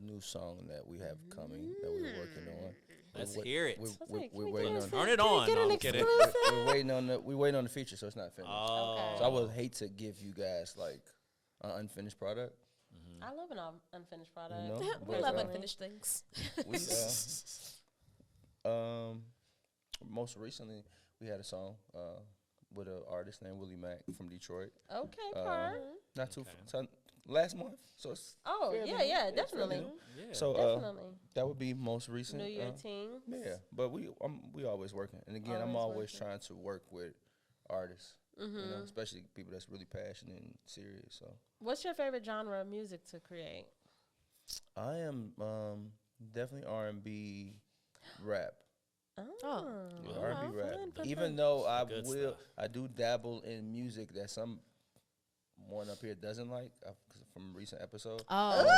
new song that we have coming that we're working on. Let's hear it. We're waiting on. Turn it on. No, I'm kidding. We're waiting on the feature, so it's not finished. Oh. Okay. So I would hate to give you guys like an unfinished product. I love an unfinished product. You know? We But, love unfinished things. We, most recently, we had a song with an artist named Willie Mack from Detroit. Okay, Carr. Not too last month, so it's Yeah, definitely. Yeah. so Definitely. that would be most recent. New Year team. Yeah, but we always working, and again, I'm always trying to work with artists, you know, especially people that's really passionate and serious. So, What's your favorite genre of music to create? I am definitely R&B, rap. Oh, R&B rap. fun. Even though Good stuff. I do dabble in music that someone up here doesn't like from recent episodes. Oh, People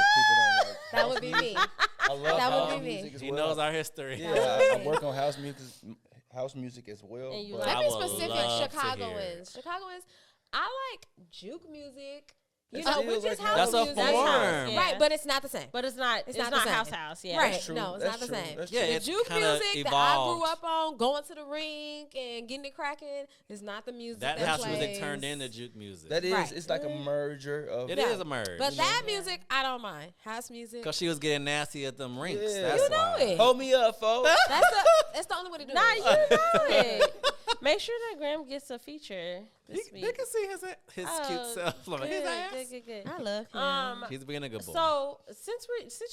don't like. that would be me. I love that would house be me. music as He well. knows our history. Yeah, I work on house music as well. And you but like- I Let me would specific love to hear Chicagoans. Chicagoans, I like juke music. You That know, feels which is like house That's a music. form. Yeah. Right, but it's not the same. But it's not not the same. house. Yeah. Right. That's true. No, it's That's not the true. same. That's Yeah, true. The it's juke kinda music that I evolved. grew up on, going to the rink and getting it cracking, is not the music That that house plays. music turned into juke music. That is, Right. it's like a merger of. It Yeah. is a merge. But that music, I don't mind. House music. Because she was getting nasty at them rinks. Yeah. That's You know why. it. Hold me up, folks. That's the only way to do Nah, it. you know it. Make sure that Graham gets a feature this They week. can see his cute self. Like, his ass. Good. I love him. He's being a good boy. So since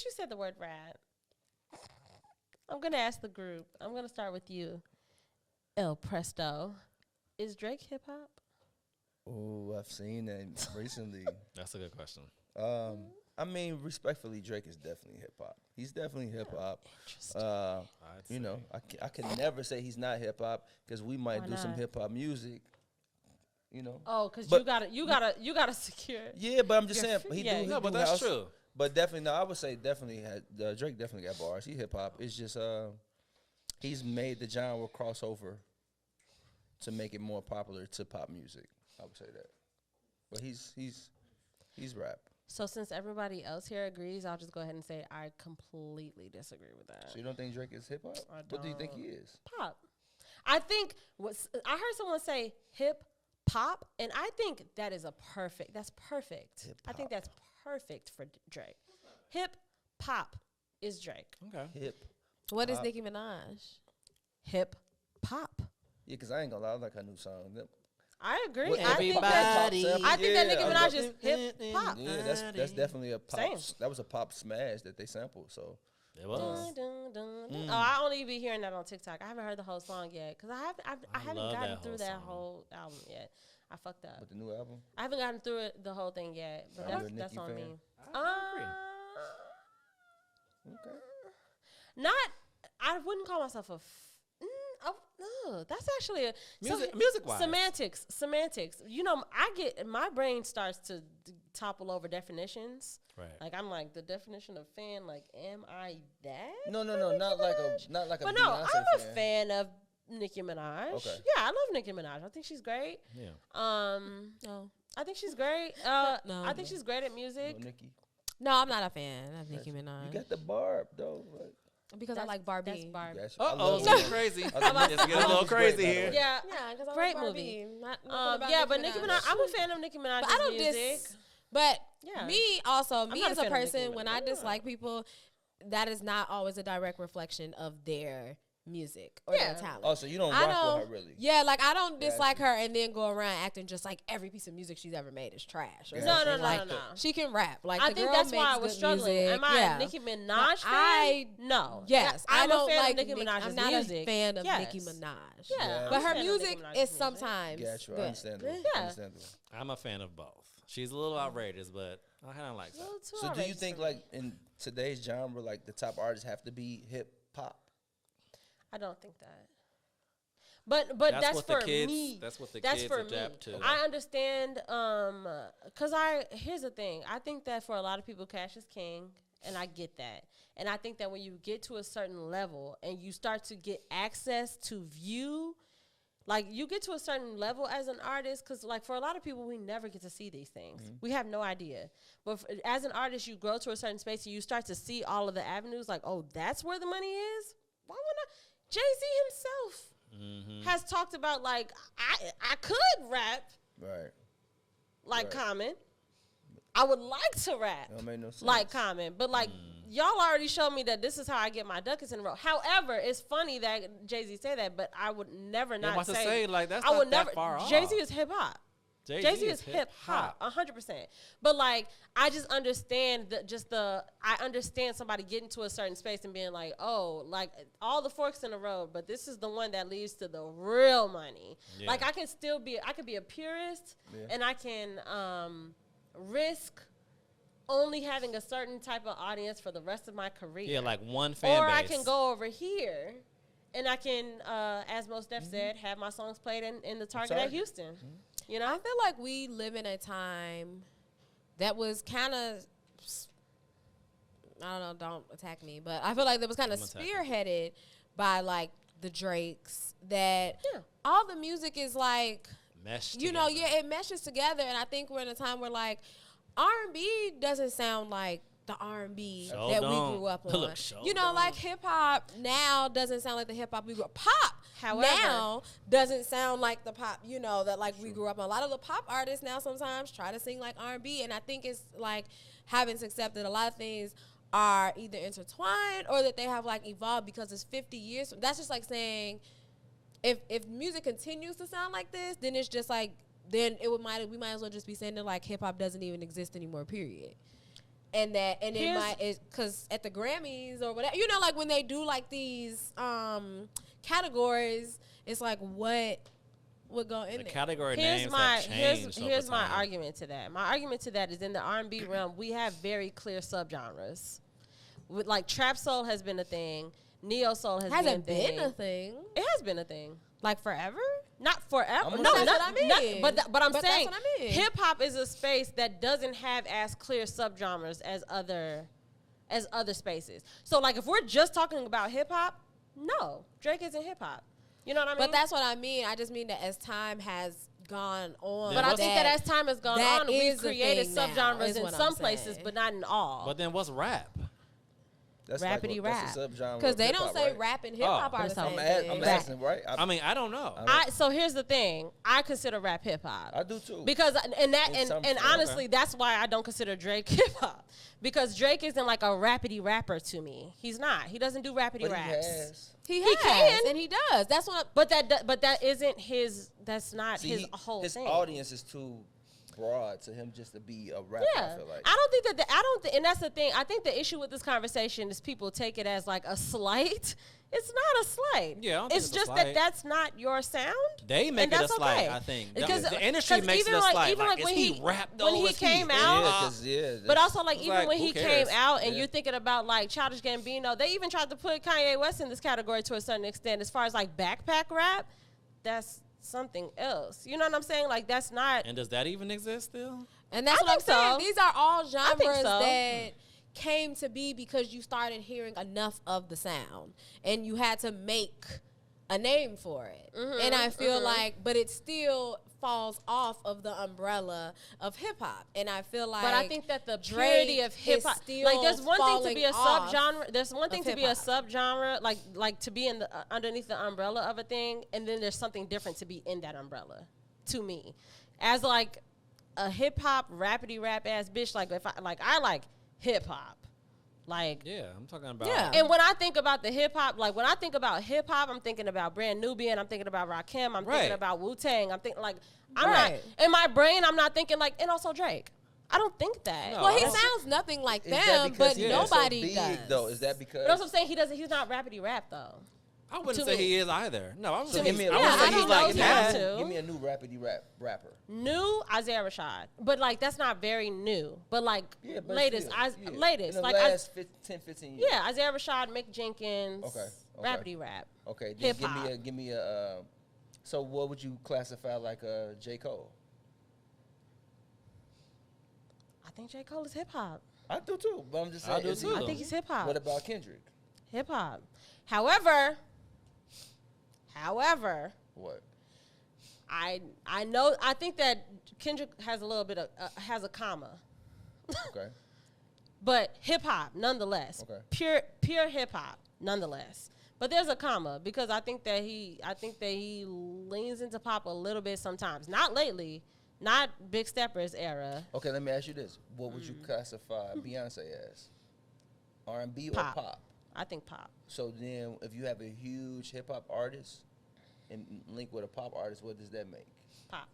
you said the word rap, I'm gonna ask the group. I'm gonna start with you, El Presto. Is Drake hip hop? Oh, I've seen that recently. That's a good question. I mean, respectfully, Drake is definitely hip hop. He's definitely hip hop. You know, I can never say he's not hip hop because we might Why do some not? hip hop music. You know. Oh, because But- you gotta secure. Yeah, but I'm just Your saying he yeah. do. No, he but do that's house, true. But definitely, no, I would say definitely Drake definitely got bars. He hip hop. It's just he's made the genre crossover to make it more popular to pop music. I would say that. But he's rap. So since everybody else here agrees, I'll just go ahead and say I completely disagree with that. So you don't think Drake is hip hop? What do you think he is? Pop. I think I heard someone say hip pop, and I think that is perfect. I think that's perfect for Drake. Hip pop is Drake. Okay. Hip. What is Nicki Minaj? Hip pop. Yeah, because I ain't gonna lie, I like her new song. I agree. What- I think Everybody. that Nicki Yeah, Minaj is hip hop. Yeah, that's definitely a pop. Same. That was a pop smash that they sampled. So It was. Dun, dun, dun. Oh, I only be hearing that on TikTok. I haven't heard the whole song yet because I haven't love gotten that through whole that song. whole album yet. I fucked up. with the new album, I haven't gotten through it the whole thing yet, but Are you a that's Nicki on fan? me. I agree. okay. Not. I wouldn't call myself a. No, that's actually a Music-wise. Semantics. You know, my brain starts to topple over definitions. Right. Like I'm like the definition of fan. Like, am I that? No, for not Nicki like Minaj? a not like a. But no, Beyonce I'm a fan. fan of Nicki Minaj. Okay. Yeah, I love Nicki Minaj. I think she's great. Yeah. No. I think she's great. No. I think she's great at music. No, Nicki. No, I'm not a fan of Nicki You Minaj. got the barb though. Like, Because I like Barbie. That's Barbie. that's- I Uh-oh, love it's it. getting crazy. I It's love it. getting a little It's great, crazy by the here. way. Yeah. Yeah, because I Great like movie. Barbie. Nothing about Yeah, but Nicki Minaj. I'm a Minaj. fan of Nicki Minaj's But I don't music. But Yeah. me also, me not a as a fan of Nicki person, when I Minaj. dislike people, that is not always a direct reflection of their music or Yeah. their talent. Oh, so you don't I rock don't, with her really? Yeah, like I don't Gotcha. dislike her and then go around acting just like every piece of music she's ever made is trash. Or Gotcha. No, something. no, Like, no. She can rap. Like I the think girl that's why I makes was good struggling. music. Am I Yeah. a Nicki Minaj But fan? No. Yes, I'm I don't a fan like of Nicki Minaj's I'm not music. a fan of Yes. Nicki Minaj. Yeah, Yeah. But I'm a her fan of music Nicki Minaj's is music. sometimes Gotcha. good. Understandable. Yeah. Understandable. I'm a fan of both. She's a little outrageous, but I kind of like A that. little too So do you outrageous think for me. like in today's genre, like the top artists have to be hip hop? I don't think that. But That's that's what for the kids- me. that's what the That's kids for me. adapt to. I understand. Cause here's the thing. I think that for a lot of people, cash is king, and I get that. And I think that when you get to a certain level and you start to get access to view Like, you get to a certain level as an artist, because, like, for a lot of people, we never get to see these things. We have no idea. But as an artist, you grow to a certain space, and you start to see all of the avenues, like, oh, that's where the money is? Why would I? Jay-Z himself has talked about, like, I could rap Right. like Right. Common. I would like to rap That made no sense. like Common, but like y'all already showed me that this is how I get my ducats in a row. However, it's funny that Jay-Z say that, but I would never Yeah, I'm not about to say, say, like, that's I not would that never. far off. Jay-Z is hip hop. Jay-Z is hip hip hop, 100%. But like, I just understand I understand somebody getting to a certain space and being like, oh, like all the forks in the road, but this is the one that leads to the real money. Yeah. Like, I could be a purist, and I can risk only having a certain type of audience for the rest of my career. Yeah, like one fan or base. I can go over here, and I can, as Mos Def said, have my songs played in the Target at Houston. You know, I feel like we live in a time that was kind of, I don't know, don't attack me, but I feel like that was kind of spearheaded by like the Drakes, that all the music is like, meshed you know, together. it meshes together. And I think we're in a time where like R&B doesn't sound like the R&B Sure that don't. we grew up on. Look, sure you know, don't. like hip hop now doesn't sound like the hip hop we grew up. Pop However- now doesn't sound like the pop, you know, that like we grew up on. A lot of the pop artists now sometimes try to sing like R&B, and I think it's like having to accept that a lot of things are either intertwined or that they have like evolved because it's 50 years. That's just like saying if music continues to sound like this, then it's just like, then we might as well just be saying that like hip hop doesn't even exist anymore, period. And because at the Grammys or whatever, you know, like when they do like these categories, it's like what would go in The there. category here's names my have changed here's over my time. argument to that. My argument to that is in the R&B realm, we have very clear subgenres. With like trap soul has been a thing, neo soul Hasn't been been a thing It has been a thing. like forever. Not forever. I'm No, gonna not, say- That's what I mean. but I'm But that's saying what I mean. hip hop is a space that doesn't have as clear subgenres as other spaces. So like if we're just talking about hip hop, no, Drake isn't hip hop. You know what I mean? But that's what I mean. I just mean that as time has gone on. But I think that as time has gone that on, we've is the created thing now, subgenres is in what I'm some places, saying. but not in all. But then what's rap? That's Rappity that's a rap. subgenre because of they hip-hop, don't say right? rap and hip hop are the I'm same I'm thing. asking, right? I mean, I don't know. So here's the thing. I consider rap hip hop. I do too. Because In some and form. honestly, that's why I don't consider Drake hip hop. Because Drake isn't like a rappity rapper to me. He's not. He doesn't do rappity But raps. he has. He He has, can. and he does. That's what. But that isn't his. That's not See, his whole his thing. audience is too broad to him just to be a rapper. Yeah, I feel like. I don't think that. I don't. And that's the thing. I think the issue with this conversation is people take it as like a slight. It's not a slight. Yeah, I don't think it's it's a just slight. that that's not your sound. They make and it a that's slight, okay. I think. Because The industry makes it a slight. Even Like, like when is he rap though? when he Is came is out, hip-hop? 'cause, yeah, But that's- also, like, It's even like, when who he cares? came out and Yeah. you're thinking about, like, Childish Gambino, they even tried to put Kanye West in this category to a certain extent. As far as, like, backpack rap, that's something else. You know what I'm saying? Like, that's not. And does that even exist still? And that's I what I'm think so. saying. These are all think genres so. that came to be because you started hearing enough of the sound and you had to make a name for it. And I feel like, but it still falls off of the umbrella of hip hop. And I feel like, But I think that the Drake purity of hip is hop, still like, there's one thing to be a falling off subgenre. There's one thing of to be a hip-hop. subgenre, like to be in the underneath the umbrella of a thing, and then there's something different to be in that umbrella. To me, as like a hip hop rappity rap ass bitch, like if I like hip hop, like. Yeah, I'm talking about. Yeah. And when I think about the hip hop, like when I think about hip hop, I'm thinking about Brand Nubian, I'm thinking about Rakim, I'm Right. thinking about Wu Tang, I'm thinking like I'm Right. not in my brain. I'm not thinking like, and also Drake. I don't think that. No, well, he I don't- sounds nothing like Is that them, because but he is so nobody big, does. though? Is that because? But that's what I'm saying. He's not rappity rap though. I wouldn't To say me. he is either. No, I'm So saying give me a, I Yeah, wouldn't I say he's don't like know that. that. give me a new rappity rapper. New Isaiah Rashad, but like that's not very new. But like Yeah, but latest, still, latest, in the like last 10-15 years. yeah, Isaiah Rashad, Mick Jenkins, Okay. rappity rap. Okay. Then Hip-hop. give me a. So what would you classify like a J. Cole? I think J. Cole is hip hop. I do too, but I'm just saying. I do is he- too. I think he's hip hop. What about Kendrick? Hip hop. However, What? I know. I think that Kendrick has a little bit of has a comma, Okay. but hip hop nonetheless. Okay. Pure hip hop nonetheless. But there's a comma because I think that he leans into pop a little bit sometimes. Not lately, not Big Steppers era. Okay, let me ask you this: what would you classify Beyonce as? R&B or Pop. pop? I think pop. So then, if you have a huge hip hop artist and link with a pop artist, what does that make? Pop.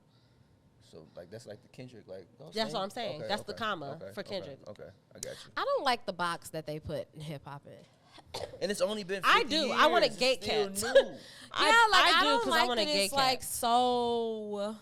So like that's like the Kendrick, like That's what I'm saying. Okay, That's the okay, comma okay, for Kendrick. Okay, I got you. I don't like the box that they put in hip hop in. And it's only been 50 I do. I want a years. gate It's still cat. new. I do don't because like I want a that gay it's cat. like so.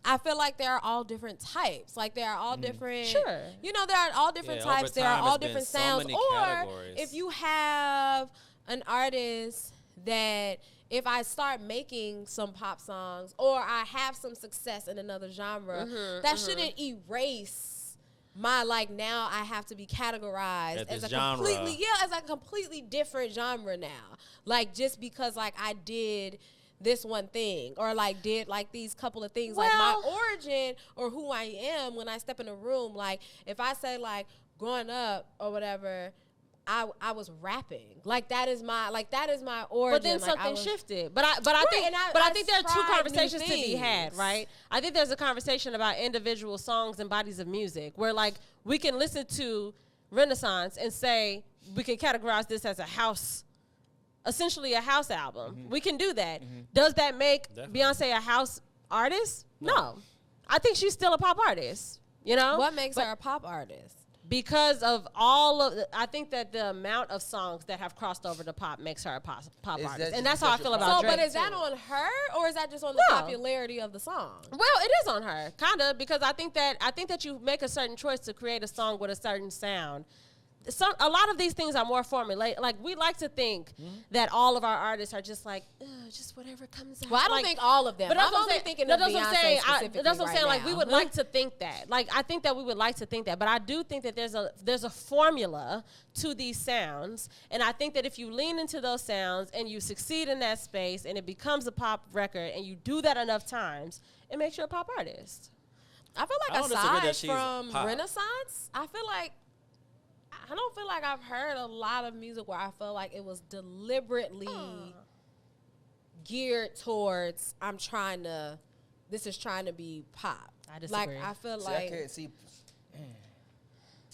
I feel like there are all different types. Like there are all different. Sure. You know, there are all different Yeah, over types. There are time, all it's been different so sounds. many Or categories. if you have an artist that if I start making some pop songs or I have some success in another genre, that shouldn't erase my like now I have to be categorized As as a genre. as a completely different genre now. Like just because like I did this one thing or like did like these couple of things like my origin or who I am when I step in a room, like if I say like growing up or whatever, I was rapping. Like that is my origin. But then like, something shifted. But I think there are two tried new conversations to be had, things. right? I think there's a conversation about individual songs and bodies of music where like we can listen to Renaissance and say we can categorize this as a house, essentially a house album. We can do that. Does that make Definitely. Beyonce a house artist? No. I think she's still a pop artist. You know? What makes her a pop artist? Because of I think that the amount of songs that have crossed over to pop makes her a pop Is artist, that and just that's how I because feel you're about So, Drake. but is that too. on her or is that just on the No. popularity of the song? Well, it is on her, kind of, because I think that you make a certain choice to create a song with a certain sound. A lot of these things are more formulaic. Like we like to think that all of our artists are just like just whatever comes out. Well, I don't Like, think all of them. But that's I'm what only saying. thinking No, of that's what I'm saying. Beyonce specifically That's what I'm saying. right Like we now. would like to think that. Like I think that we would like to think that. But I do think that there's a formula to these sounds, and I think that if you lean into those sounds and you succeed in that space, and it becomes a pop record, and you do that enough times, it makes you a pop artist. I feel I like don't disagree that aside she's from pop. Renaissance, I don't feel like I've heard a lot of music where I felt like it was deliberately geared towards this is trying to be pop. I disagree. Like I feel See, I like can't see.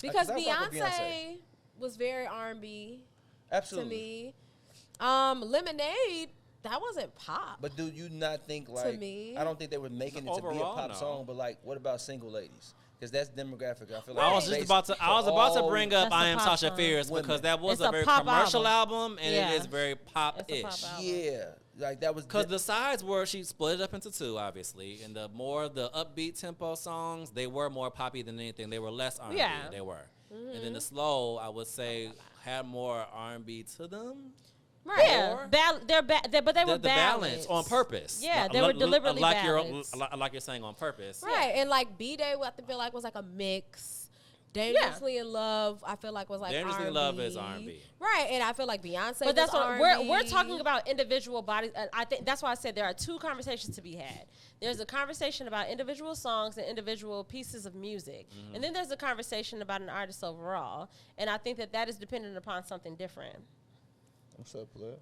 because 'cause I fuck with Beyonce was very R&B to Absolutely. me. Lemonade, that wasn't pop. But do you not think like? me. I don't think they were making it to be a Overall, pop no. song. But like, what about single ladies? Because that's demographic. I feel like I was it's just based about to. I was for about to all- bring up That's a "I Am pop Sasha song. Fierce" Women. because that was It's a a very pop commercial album, and Yeah. it is very It's a pop-ish. pop album. Yeah, like that was Because the sides were, she split it up into two, obviously, and the upbeat tempo songs, they were more poppy than anything. They were less R&B. Yeah. They were, and then the slow, I would say, had more R&B to them. Right. Yeah, Or- but they were The balance balanced on purpose. Yeah, they were deliberately like balanced. like you're saying on purpose. Right. And like B-Day, I feel like was like a mix. Dangerously in Love, I feel like was like Dangerously in R&B. Love is R&B. Right, and I feel like Beyonce. But that's was what R&B. we're talking about individual bodies. I think that's why I said there are two conversations to be had. There's a conversation about individual songs and individual pieces of music, and then there's a conversation about an artist overall. And I think that is dependent upon something different. What's up, player?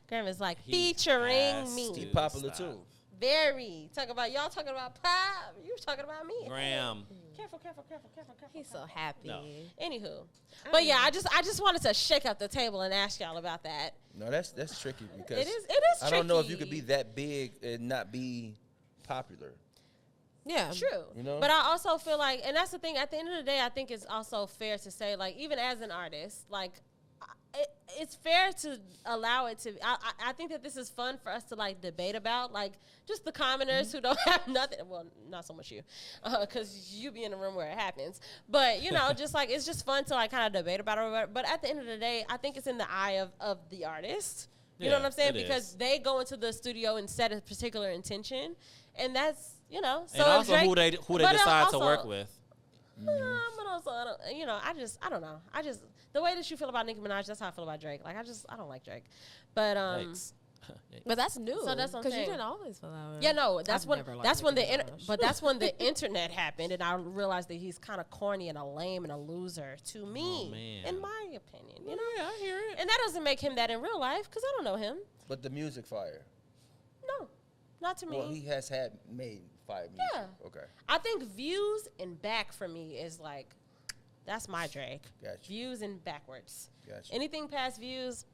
Graham is like He featuring has me. to He popular stop. too. Very y'all talking about pop. You talking about me. Graham. Careful. He's so happy. No. Anywho, but yeah, I just wanted to shake up the table and ask y'all about that. No, that's tricky because It is I don't know if you tricky. could be that big and not be popular. Yeah. True. You know? But I also feel like, and that's the thing, at the end of the day, I think it's also fair to say, like, even as an artist, like, it's fair to allow it to, I think that this is fun for us to, like, debate about, like, just the commoners who don't have nothing, well, not so much you, because you be in the room where it happens, but, you know, just, like, it's just fun to, like, kind of debate about it, but at the end of the day, I think it's in the eye of the artist, you know Yeah, what I'm saying, it because is. they go into the studio and set a particular intention, and that's, you know, so And also Drake, who they but decide to also- work with. but also, I don't, you know, I don't know. The way that you feel about Nicki Minaj, that's how I feel about Drake. Like, I don't like Drake. But, Yikes. But that's new. So that's what I'm because you saying. didn't always feel that way. Yeah, no, that's I've when never liked that's when the Nicki Minaj. but that's when the internet happened, and I realized that he's kind of corny and a lame and a loser to me, man. in my opinion. You know, Yeah, I hear it. and that doesn't make him that in real life because I don't know him. But the music fire. No, not to me. Well, he has had made fire music. Yeah. Okay. I think views and back for me is like, that's my Drake. Gotcha. Views and backwards. Gotcha. Anything past views,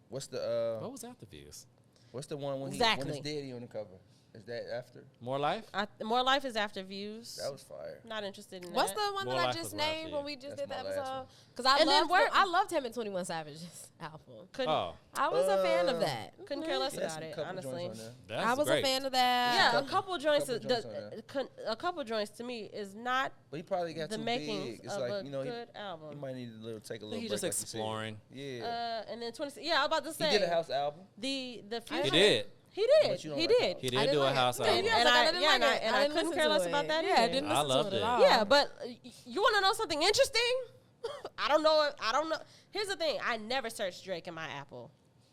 What's the What was after views? what's the one when Exactly. when it's Diddy on the cover? Is that after? More life? More life is after views. That was fire. Not interested in What's that. the one More that I Life just was what I named see. when we just That's did the my last episode? one. Because I And then loved I loved him in 21 Savage's album. Couldn't, Oh, I was a fan of that. couldn't care less Yeah, about some it, couple honestly. joints on there. that's I was great. a fan of that. Yeah, a couple- couple joints. couple joints on there. A couple joints to me is not But he probably got the too makings big. It's of like, a you know, he good album. might need a take a little He's break. just like you said. exploring. Yeah. And then 20. Yeah, I was about to say He did a house album. the I future. He did. He But did. you don't He like did. house. He I did didn't do a like it. house Yeah, album. yeah, And like, I- didn't yeah, like and I- it. and I didn't couldn't listen care to less it. about that Yeah, I either. didn't I listen loved to it it. at all. Yeah, but you want to know something interesting? I don't know. I don't know. Here's the thing. I never searched Drake in my Apple.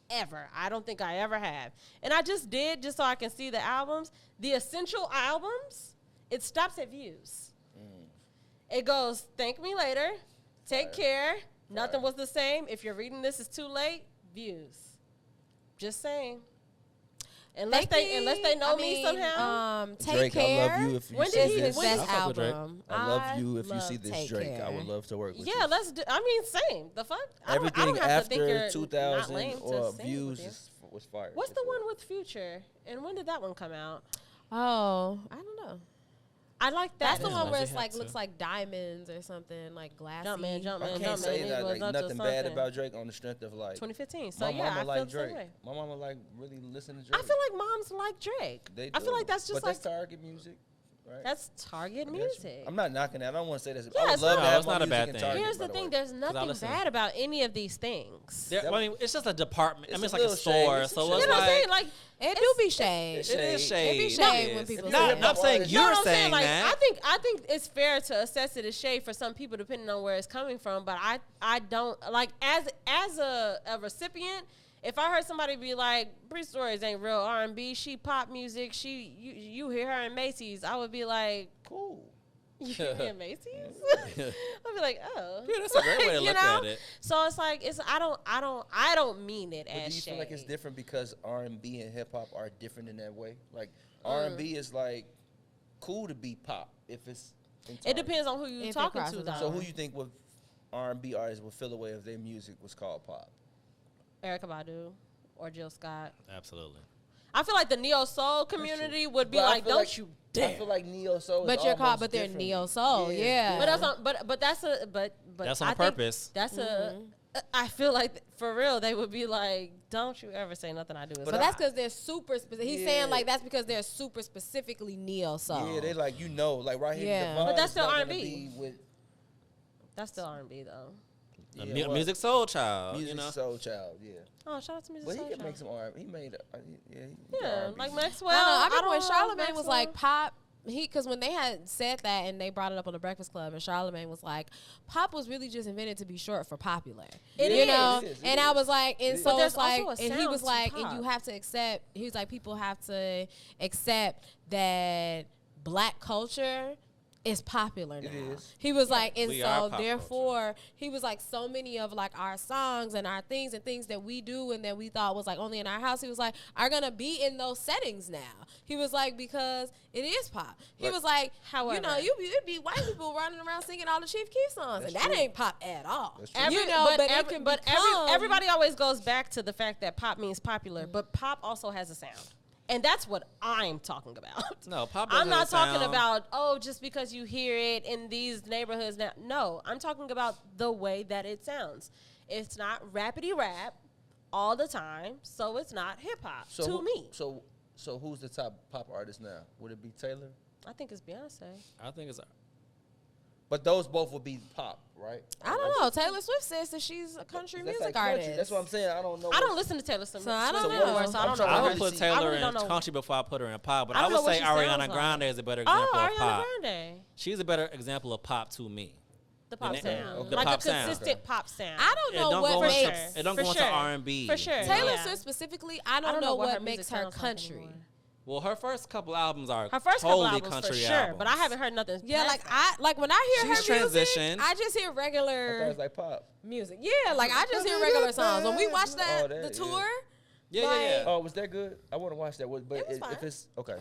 Ever. I don't think I ever have. And I just did just so I can see the albums. The essential albums, it stops at views. It goes, thank me later. Take care. Nothing was the same. If you're reading this, it's too late. Views. Just saying. Unless they know me somehow. Take Drake, care. I love you if you When see did is he- his this. I best fuck with Drake. album. I love you if you love see this Take Drake. I Care. would love to work with you. Yeah, let's do. I mean, same. The fuck? I Everything don't have to think after you're not 2000 lame to or sing views with you. was fire. What's the one with Future? And when did that one come out? Oh, I don't know. I like that. That's the Yeah, one where they it's had like to. looks like diamonds or something, like glassy. Jumpman, Jumpman, I can't Jumpman. say It that was like up to nothing bad something. about Drake on the strength of like 2015. So my yeah, mama I feel like the same Drake. way. My mama like really listen to Drake. I feel like moms like Drake. They I feel do. like that's just but like that's Target music, right? that's Target I got you. music. I'm not knocking that. I don't want to say that's. Yeah, I would it's love not- to have it's my not a music bad in thing. Target, Here's by the way. thing: there's nothing listen- bad about any of these things. There, I mean, it's just a department. I It's mean, it's a like a little shade. store. It's So some it's You know what I'm saying? like Like It do be shade. It's it is shade. It be It shade is. when people Not- say not that. saying No, you're I'm saying like, that. I think it's fair to assess it as shade for some people depending on where it's coming from. But I don't like as a recipient. If I heard somebody be like, Bree Stories ain't real R&B, she pop music, you hear her in Macy's, I would be like, Cool. you hear me in Macy's? I'd be like, oh, Yeah, that's a great way to You look know? at it. So it's like I don't mean it But as do you shade. feel like it's different because R&B and hip hop are different in that way? Like R&B is like cool to be pop if it's. In It Target. depends on who you're If it talking to, crosses though. So who you think would R&B artists would feel away if their music was called pop? Erykah Badu or Jill Scott. Absolutely. I feel like the neo soul community would be But I like, feel "Don't like- you I dare!" feel like neo soul. But is you're called, almost but they're different. neo soul, yeah. But that's on, but that's a but That's I on think purpose. That's a. I feel like for real they would be like, "Don't you ever say nothing I do." Is But But wrong." that's because they're super specific. He's Yeah. saying like that's because they're super specifically neo soul. Yeah, they like like right here. Yeah. The But that's is not still gonna R&B. be with That's still R&B though. well, Music Soul Child. music you know? soul child. Yeah, Oh, shout out to Music but he Soul can Child. make some R&B. He made Yeah, R&B. like Maxwell. I don't know. I remember when don't know, Charlamagne was Maxwell. like pop. Because when they had said that and they brought it up on the Breakfast Club, and Charlamagne was like, "Pop was really just invented to be short for popular." It you is. know. It is, it And I is. was like, and is. so But there's it's like, also a and he sound was to like, pop. and you have to accept. He was like, people have to accept that black culture is popular now. It is. He was like, and We are so pop therefore, he was like, so many of like our songs and our things and things that we do and that we thought was like only in our house. He was like, are gonna be in those settings now. He was like, because it is pop. He Like, was like, however. you know, it'd be white people running around singing all the Chief Keef songs, That's and that true. ain't pop at all. That's true. Every- everybody always goes back to the fact that pop means popular, but pop also has a sound. And that's what I'm talking about. No, pop I'm doesn't not talking sound- about, just because you hear it in these neighborhoods now. No, I'm talking about the way that it sounds. It's not rapidy rap all the time, so it's not hip hop to me. So who's the top pop artist now? Would it be Taylor? I think it's Beyonce. I think it's. But those both would be pop, right? I don't know. Taylor Swift says that she's a country That's music like country. artist. That's what I'm saying. I don't know. I don't listen to Taylor Swift. So I don't Swift know. anymore, so I don't know. I'm I trying what would to put she- see. I Taylor really in don't know. country before I put her in pop, but I I don't would know what say she sounds Ariana like. Grande is a better Oh, example of Ariana pop. Grande. She's a better example of pop to me. The pop The sound, okay. like pop a sound. consistent pop sound. I don't It know don't what go For into makes sure. it don't For go into sure. R&B. For sure. Taylor Yeah. Swift specifically. I don't, I don't know what what music makes her sounds like country. anymore. Well, her first couple albums are Her first couple totally albums country for sure, albums. but I haven't heard nothing. Yeah, past like that. when I hear She's her music, transitioned. I just hear I thought it regular was like pop. music. Yeah, like I just hear regular songs. When we watched Oh, that, the yeah. tour, Yeah. Oh, was that good? I want to watch that. But It was if fine. it's okay,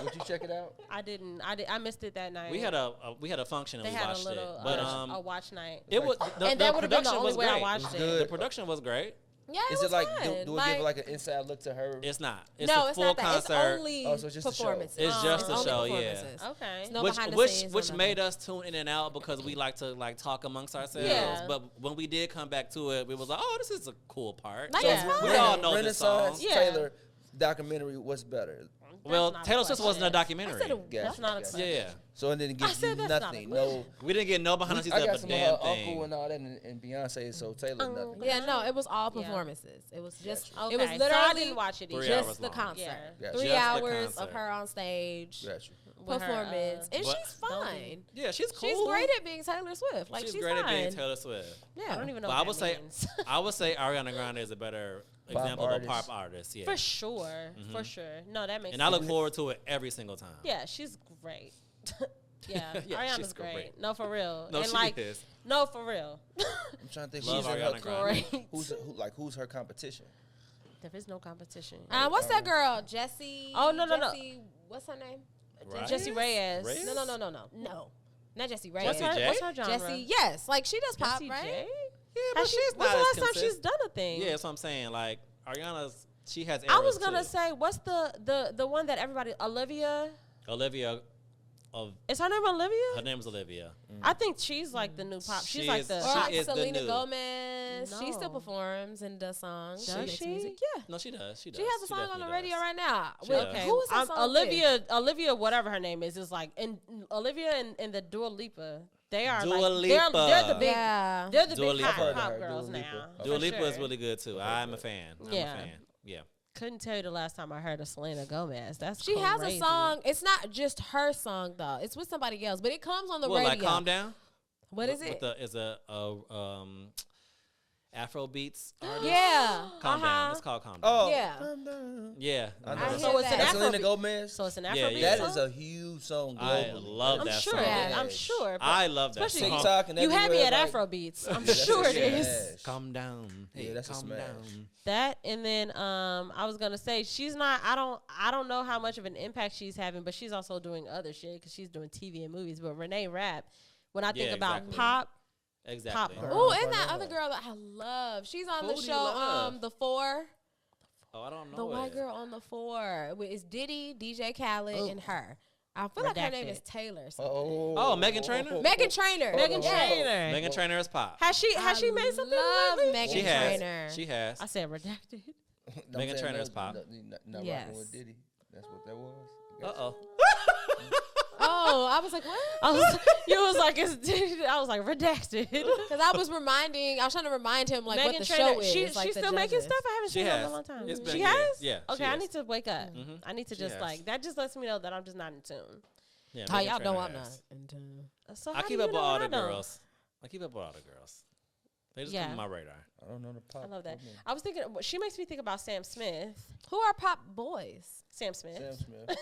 would you check it out? I didn't. I missed it that night. We had a function and They we had watched a little it, but a watch night. it was And the that would have been the production only was way I great. watched was it. good. The production was great. yeah, Is it it was like fun. do it give like an inside look to her? It's not. It's no, a it's full not that. concert. It's only Oh, so it's just a show. performances. It's just a only show, yeah. performances. Okay. It's no which behind the which scenes, which no made us tune in and out because we like to like talk amongst ourselves. Yeah. But when we did come back to it, we was like, oh, this is a cool part. Like, So it's fun. we all know this Renaissance song. Yeah. Taylor documentary. What's better? Well, not a Taylor Swift wasn't a question. documentary. I said it- That's not a Gotcha. question. Yeah. So it didn't I give said you that's not a nothing. question. No. We didn't get no behind the scenes I of got a some of her damn uncle thing. and all that, and Beyonce. So Taylor nothing. Yeah, no, it was all Yeah. performances. It was just, Okay. it was So I literally didn't watch it either. 3 hours just the long. concert. Yeah. Gotcha. 3 Just the hours of concert. her on stage, Got you. With her, performance, and But- she's fine. Yeah, she's cool. She's great at being Taylor Swift. Like she's great fine. at being Taylor Swift. Yeah, I don't even know But what I would that say means. I would say Ariana Grande is a better Pop example of a artist. pop artist. Yeah. For sure. For sure. No, that makes And I sense. look forward to it every single time. Yeah, she's great. yeah, Yeah, Ariana's she's great. great. No, for real. No, and she like, is. no, for real. I'm trying to think. Love who's in Ariana her, Grande. Great. who's her competition? There is no competition. What's that girl? Jessie. Oh, no. Jessie, what's her name? Reyes? Jesse Reyes. Reyes? No. No, not Jessie Reyes. What's her, J? what's her genre? Jessie, yes, like she does pop, Jessie right? J? Yeah, Has but she, she's when's not the as last time she's consistent. done a thing? Yeah, that's what I'm saying. Like Ariana's, she has. I was eras, gonna too. say, what's the one that everybody Olivia? Olivia. Of Is her name Olivia? her name is Olivia. I think she's like the new pop. She's She like is- the. Or She like is the Selena new. Gomez. She still No. performs and does songs. Does makes she? music. Yeah. No, she does. She does. She has a song on the definitely radio does. right now. She With, does. Okay, who is that song Olivia, whatever her name is like, and Olivia and the Dua Lipa. They are Dua like Lipa. they're the big Yeah. they're the Dua big Lipa. hot I've pop heard of her, girls Dua Lipa. now. Okay. Dua for Lipa sure. is really good too. I'm a fan. Yeah. I'm a fan. Yeah. Couldn't tell you the last time I heard of Selena Gomez. That's She has a crazy. song. It's not just her song though. It's with somebody else, but it comes on the Well, radio. like Calm Down. What is it? Is a Afro beats artist. Yeah. Calm Down. It's called Calm Down. Oh, Yeah. Yeah. I know. I hear So it's an that. Selena Afrobeat. Gomez. So it's an Yeah, Afrobeat yeah. That song? is a huge song I globally. love I'm that sure. song. Yeah. I'm sure. but I love that especially song. TikTok and you had me at everywhere, like- Afrobeats. I'm that's sure a it is. smash. Calm down. Hey, Yeah, that's a calm smash. down. That and then I was gonna say she's not. I don't know how much of an impact she's having, but she's also doing other shit because she's doing TV and movies. But Renee Rapp, when I think Yeah, about exactly. pop, Exactly. Pop girl. Oh, I and that know other her. girl that I love. She's on Who the do you show, love? The Four. Oh, I don't know. The white it. girl on the Four. It's Diddy, DJ Khaled, and her. I feel like her name is Redacted. Taylor. or something. Oh, Meghan Trainor? Meghan Trainor. Megan Yes. Trainor. Meghan Trainor is pop. Has she made something Love lately? Meghan She has. Trainor. She has. I said redacted. Meghan Trainor's pop. Not Yes. rocking with Diddy. That's what that was. Uh oh. Oh, I was like, what? You was like, I was like redacted. Because I was trying to remind him like what Megan the Trainor, show is. she's like the still making judges. stuff. I haven't She seen her in has. a long time. It's been She years. has. Yeah, Okay, she I has. need to wake up. Mhm. I need to She just has. like that. Just lets me know that I'm just not in tune. Yeah, How Meghan y'all know Trainor I'm not has. in tune. So I how keep do you up with know all I the don't? girls. I keep up with all the girls. They just Yeah. come on my radar. I don't know the pop. I love that. woman. I was thinking. She makes me think about Sam Smith. Who are pop boys? Sam Smith. Sam Smith.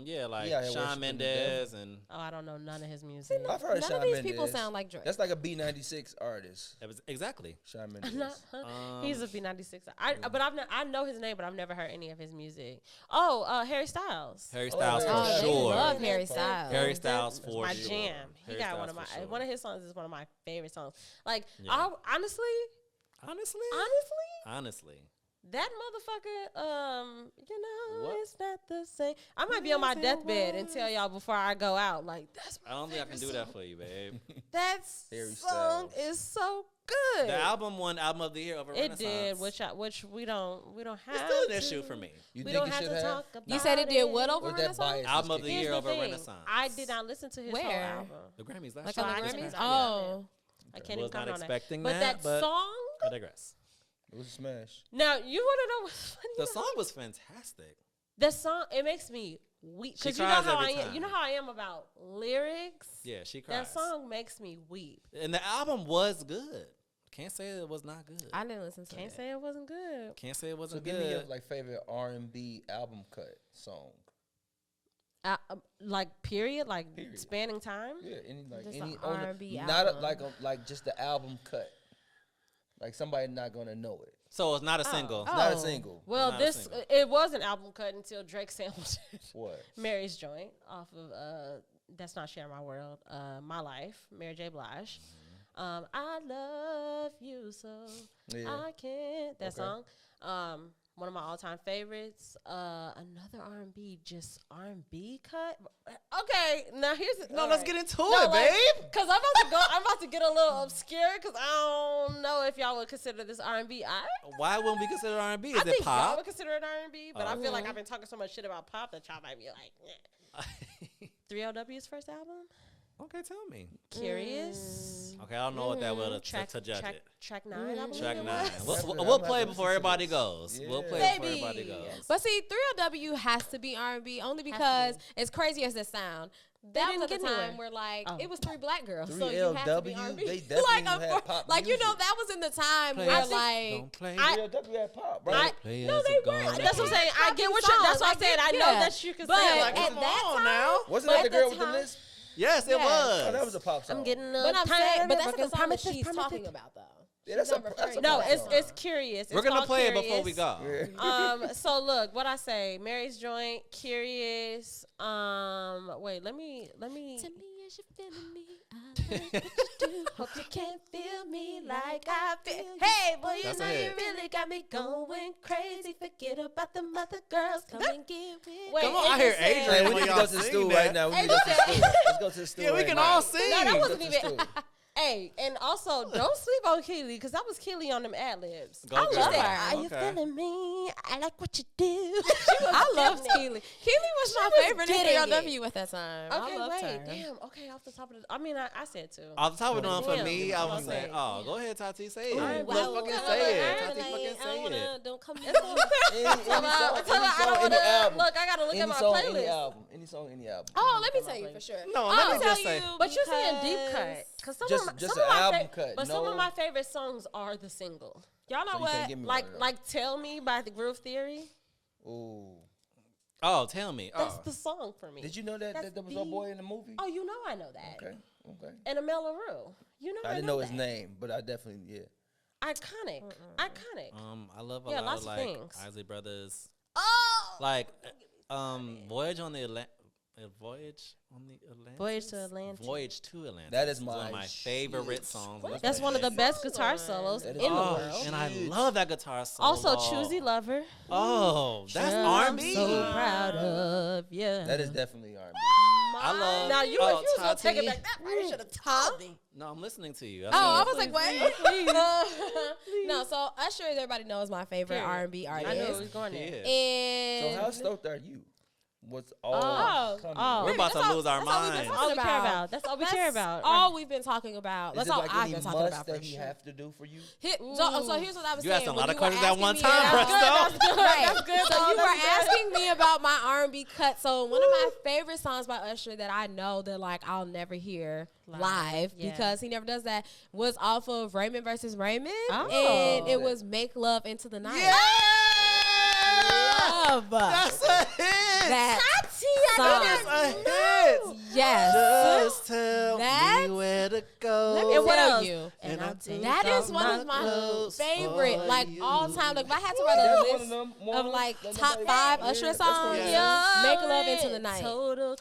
Yeah, like Yeah, I Shawn worship the Mendes and Oh, I don't know none of his music. I've heard None Shawn of these Mendes. people sound like Drake. That's like a B96 artist. it was exactly. Shawn Mendes. He's a B96. But I know his name, but I've never heard any of his music. Oh, Harry Styles. Harry Oh, Styles yeah. for Oh, they sure. love Harry Styles. Harry Styles That's for my sure. jam. He Harry got Styles one of my for sure. one of his songs is one of my favorite songs. Like Yeah. honestly, Honestly. that motherfucker, What? it's not the same. I might be on my deathbed and tell y'all before I go out, like that's my I don't think I can do favorite that for you, babe. song. That Harry song Styles. is so good. The album won album of the year over It did, Renaissance. which we don't have. It's still an to. issue for me. You We think don't it have should to have? talk about You said it did what it. over Or that Renaissance? bias Album was of the kicking Here's year the over thing. Renaissance. I did not listen to his whole Where? album. The Grammys last Like So year. on I the can't Grammys? comment on Oh. I can't Was even not comment on that. expecting But that, but song. I digress. It was a smash. Now you want to know what's funny? The song was fantastic. The song, it makes me weep. She Because you know cries how every I am. time. You know how I am about lyrics. Yeah, she cries. That song makes me weep. And the album was good. Can't say it was not good. I didn't listen to Can't it. say it wasn't good. Can't say it So wasn't give me your good. like favorite R&B album cut song. Like period, like Period. spanning time. Yeah, any like Just any a on the- R&B not album. like just the album cut. Like somebody not gonna know it. So it's not a single. It's not a Oh. single. Well, Not a this single. it was an album cut until Drake sampled it. What? Mary's Joint off of That's Not Share My World, My Life, Mary J. Blige. I love you so Yeah. I can't. That Okay. song. One of my all-time favorites. Another R&B, just R&B cut. Okay, now here's Let's get into No, it, babe. Cause I'm about to get a little obscure because I don't know if y'all would consider this R&B. Why wouldn't we consider R&B? I Is think it y'all pop? would consider it R&B, but I feel like I've been talking so much shit about pop that y'all might be like, 3LW's first album, Okay, tell me. Curious. Okay, I don't know what that will Track to judge track, it. track 9. I believe Track it 9. was. We'll play before everybody goes. Yeah. We'll play before Baby. everybody goes. But see, 3LW has to be R&B only because as crazy as it sound, that didn't was at the get time anywhere. where like Oh. it was 3 black girls, so you had to be 3LW, R&B. they definitely like, had of course, pop like you know, music. that was in the time Play where it. like Don't play it. 3LW had pop, right? Play No, as they it weren't. gonna That's what I'm be. saying. I get what you're. That's what I said. I know that you can but say like, at come that on time, now. Wasn't but that the at girl with the time- list? Yes, it Yes. Oh, that was. was a pop song. I'm getting. But I'm saying, but that's broken the song that promises, she's promises. talking about though. Yeah, that's She's a not that's a referring No, pop to it's song. that it's curious. We're It's gonna called play Curious. it before we go. Yeah. So look, what I say, Mary's Joint, Curious. Wait, let me. Tell me as you're feeling me. I like what you do. Hope you can feel me like I feel. Hey, boy, you That's know a you hit. really got me going crazy. Forget about the mother girls. Come and get with. Wait, Come on, it I hear just said- Adrian. Hey, we when need to y'all go to the sing stool that. right now. We need to go to the stool. Let's go to the stool. Yeah, we right can now. all sing. No, that Let's wasn't go to the even. stool. Hey, and also don't sleep on Keely because that was Keely on them ad libs. Go I girl. love that. Are you Okay. feeling me? I like what you do. I love getting it. Keely. Keely was my was favorite in getting 3LW at that time. Okay, I loved wait, her. damn. Okay, off the top of the, I mean, I said too. Off the top of the dome for Damn. me, I was Okay. saying, oh, go ahead, Tati, say it. Alright, Let's well, fucking well, say it. well, Tati, fucking say it. Don't come Any song, I don't any wanna album. look. I gotta look at Any my song, any playlist. album. Any song, any album. Oh, let me tell you for sure. No, I'll let me tell just say. you But you're saying deep because- cut, cause some Just- of my, just some an of my album cut, But some no- of my favorite songs are the single. Y'all know So you can't what? give me one of them. Like "Tell Me" by the Groove Theory. Ooh. Oh, tell me. That's Oh. the song for me. Did you know that That's that was the- our boy in the movie? Oh, you know I know that. Okay. Okay. And Amel LaRue. You know I didn't know his that. name, but I definitely Iconic. Iconic. I love a Yeah, lot lots of of like things. Isley Brothers. Oh! Like Voyage on the Voyage on the Atlantis. Voyage to Atlantis. Voyage to Atlantis. That is one of my my shit. favorite songs. That's one of the best guitar solos That in is the my world. And I shit. love that guitar solo. Also, Choosy Lover. Oh, that's Girl, R&B. I'm so proud of you. That is definitely R&B. I love. Now, if you was going to take it back that far, you should have told me. No, I'm listening to you. Oh, I was Please, like, please, wait. No, so Usher, everybody knows my favorite Period. R&B I knew artist. it was going there. Yeah. And So how stoked are you? What's all Oh, coming? oh. We're about to That's all- lose our that's all we've been minds. That's all we care about. about. That's all we care about. all we've been talking about. Is That's it all like I've any been talking must about that for he sure. have to do for you? So here's what I was You saying. asked a when lot of you were questions at asking one me time, about- Presto. Right. That's good, So though. you That's were good. asking me about my R&B cut. So one of my favorite songs by Usher that I know that like I'll never hear live Yeah. because he never does that was off of Raymond versus Raymond, Oh. and it was "Make Love Into the Night." Yeah! Love That's a hit. that That song. is a hit. Yes. Just tell That's- me where to go. Let me And what tell else? you. And I'll take That is off one of my clothes favorite, for like you. all time. Like if I had to write a That's one list of them of ones like that top nobody- 5 Yeah, Usher that's one of songs, them. Make Love Into the Night.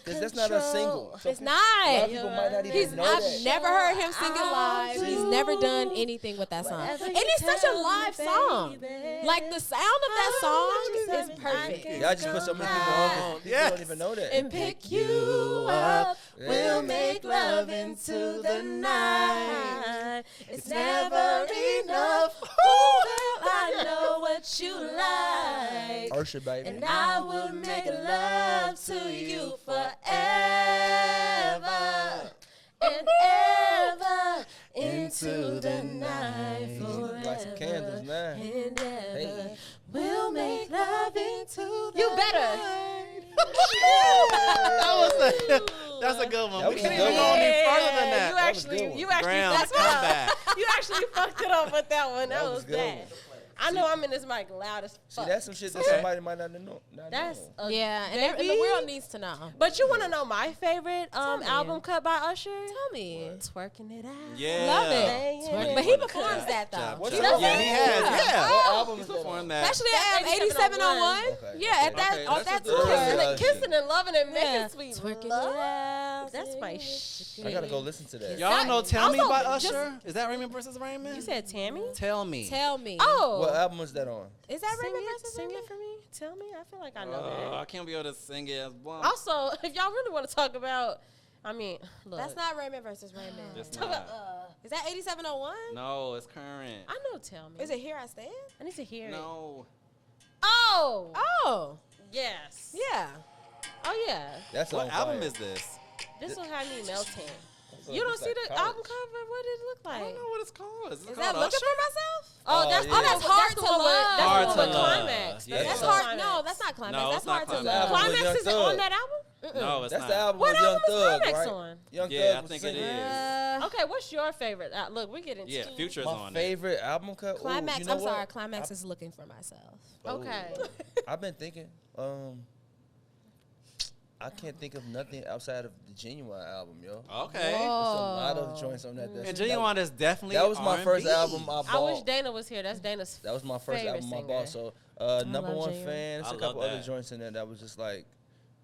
Because that's not a single. So It's a lot not. of people might not even He's know I've that. never heard him sing it live. He's never done anything with that song. And it's such a live song. Like the sound of that song is perfect. Y'all just put so many people on because people Yes. don't even know that. And pick you up. Yeah. We'll make love into the night. It's never enough. Ooh, I know what you like. Usher, baby. And I will make love to you forever and ever into the night. Light some candles now. And ever. Hey. We'll make love into the You better. night. That's a good one. That We was can't a even good go one. any further than that. You That was a actually, good one. you actually, Graham, fucked come it up. back. You actually fucked it up with that one. That, That was was a good bad. one. I know I'm in this mic loud as See, fuck. that's some shit that Okay. somebody might not know. That's a Yeah, and the world needs to know. But you want to know my favorite Tell me. album cut by Usher? Tell me. Twerking it out. Yeah. Love it. Twerking But it he out. performs that though. What's He that? does Yeah, he has. Yeah. What album He's is that on? performed that. Especially That's at 8701. 8701. Okay, Yeah, okay. at that Okay, on that's that a good tour. one. And Yeah. then kissing and loving and making Yeah. sweet Twerking love. it out. That's my shit. I gotta go listen to that. Y'all know Tell Me also, by just- Usher? Is that Raymond versus Raymond? You said Tammy? Tell Me. Tell me. Oh. What album is that on? Is that Sing Raymond it, versus sing Raymond? it for me. Tell me. I feel like I know I that. can't be able to sing it as one. Also, if y'all really want to talk about, I mean, look. That's not Raymond versus Raymond. It's Talk not. about, Is that 8701? No, it's current. I know. Tell me. Is it Here I Stand? I need to hear it. No. Oh. Oh, Yes. yeah. Oh yeah. That's What on album fire. is this? This will have me melting. So You don't it's see like the college. album cover? What did it look I like? don't know what it's called. Is it Is called that Looking Usher? for Myself? Oh, that's Oh, the yeah. one. That's Hard That's the to one with. Love. That's Hard the one to with Love. Climax. Yeah. That's That's the hard. Climax. No, that's not Climax. No, that's it's not Hard to Climax. Love. Album with Climax Young is on Thug. that album. No, it's That's not. the album What with Young album is Thug, Climax right? on? Young Yeah, Thug I was think it singing. is. Okay, what's your favorite? Look, we're getting Yeah, too- Future's My on it. favorite album cut. Ooh, Climax. you know I'm what? sorry. Climax is Looking for Myself. Okay. I've been thinking. I can't think of nothing outside of the Genuine album, yo. Okay. There's a lot of joints on that. And Genuine is definitely That was my first R&B. album I bought. I wish Dana was here. That's Dana's. That was my first favorite album I singer. bought. So, number love one Genuine. fan. There's I a love couple other that. joints in there that was just like,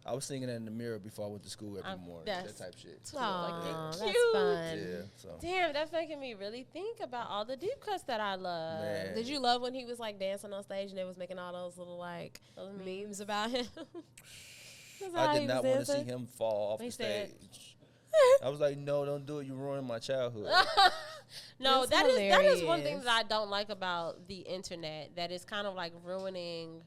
I was singing that in the mirror before I went to school every morning. That that's type shit. Aw, that's Cute. fun. Yeah. So. Damn, that's making me really think about all the deep cuts that I love. Man. Did you love when he was like dancing on stage and they was making all those little like Those memes about him? That's I how did he not was want to see dancing. him fall off He the said- stage. I was like, no, don't do it. You ruined my childhood. No, That's that is one thing hilarious. that I don't like about the internet. That is kind of like ruining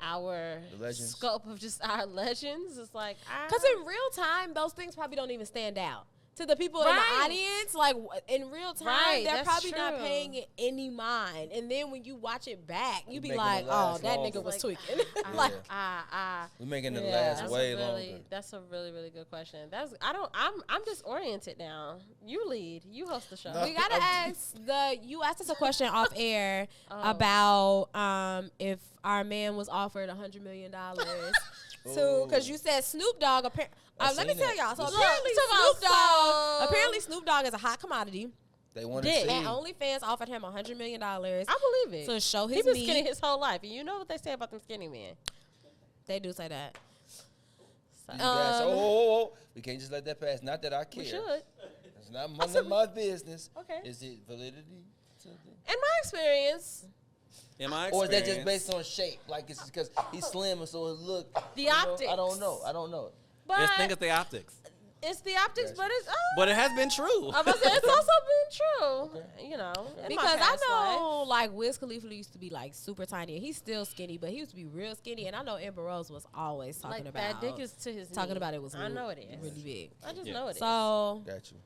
our The legends. scope of just our legends. It's like Because in real time, those things probably don't even stand out. To the people in Right. the audience, like in real time, Right, they're that's probably not true. paying it any mind. And then when you watch it back, you be Making like, it oh, last that longer. nigga was Like, tweaking. like, We're making it Yeah. last that's way a really, longer. that's a really, really good question. I'm disoriented now. You lead. You host the show. No. we gotta ask you asked us a question off air Oh. about if our man was offered $100 million to, because you said Snoop Dogg. Let me seen tell that. y'all. So This- apparently Look, Snoop so- Dogg. Apparently Snoop Dogg is a hot commodity, They want Dick. to see. and OnlyFans offered him $100 million I believe it. to show He his been meat. skinny his whole life, and you know what they say about them skinny men. They do say that. So, You guys, oh, we can't just let that pass. Not that I care. we should. It's not none of my business. Okay. Is it validity? In my experience, In my Or is experience, that just based on shape? Like it's because he's slim and so it look. The you know? optics. I don't know. but just think of the optics. it's the optics, but it's But it has been true. I was saying, it's also been true. You know, in my Because I past life. know, like, Wiz Khalifa used to be, like, super tiny. And he's still skinny, but he used to be real skinny. And I know Amber Rose was always talking like about that dick is to his talking knee. about it was I know it is. really big. I just Yeah. know it is. So, Got you.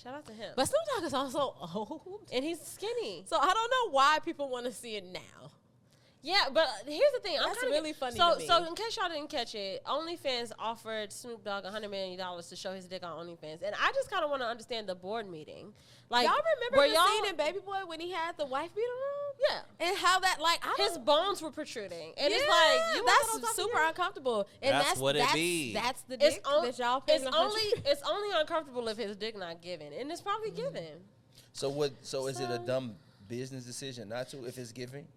Shout out to him. but Snoop Dogg is also old. And he's skinny. So I don't know why people want to see it now. Yeah, but here's the thing. I'm That's kinda really funny So, to me. so in case y'all didn't catch it, OnlyFans offered Snoop Dogg $100 million to show his dick on OnlyFans, and I just kind of want to understand the board meeting. Like, Y'all remember were the y'all- scene in Baby Boy when he had the wife beater on? Yeah, And how that, like, I his don't- bones were protruding, and yeah, it's like you want that on top that's of super your- uncomfortable. And That's what it be. That's the It's dick on, that y'all paying it's only uncomfortable if his dick not given, and it's probably given. So what? So is it a So- dumb business decision not to if it's giving?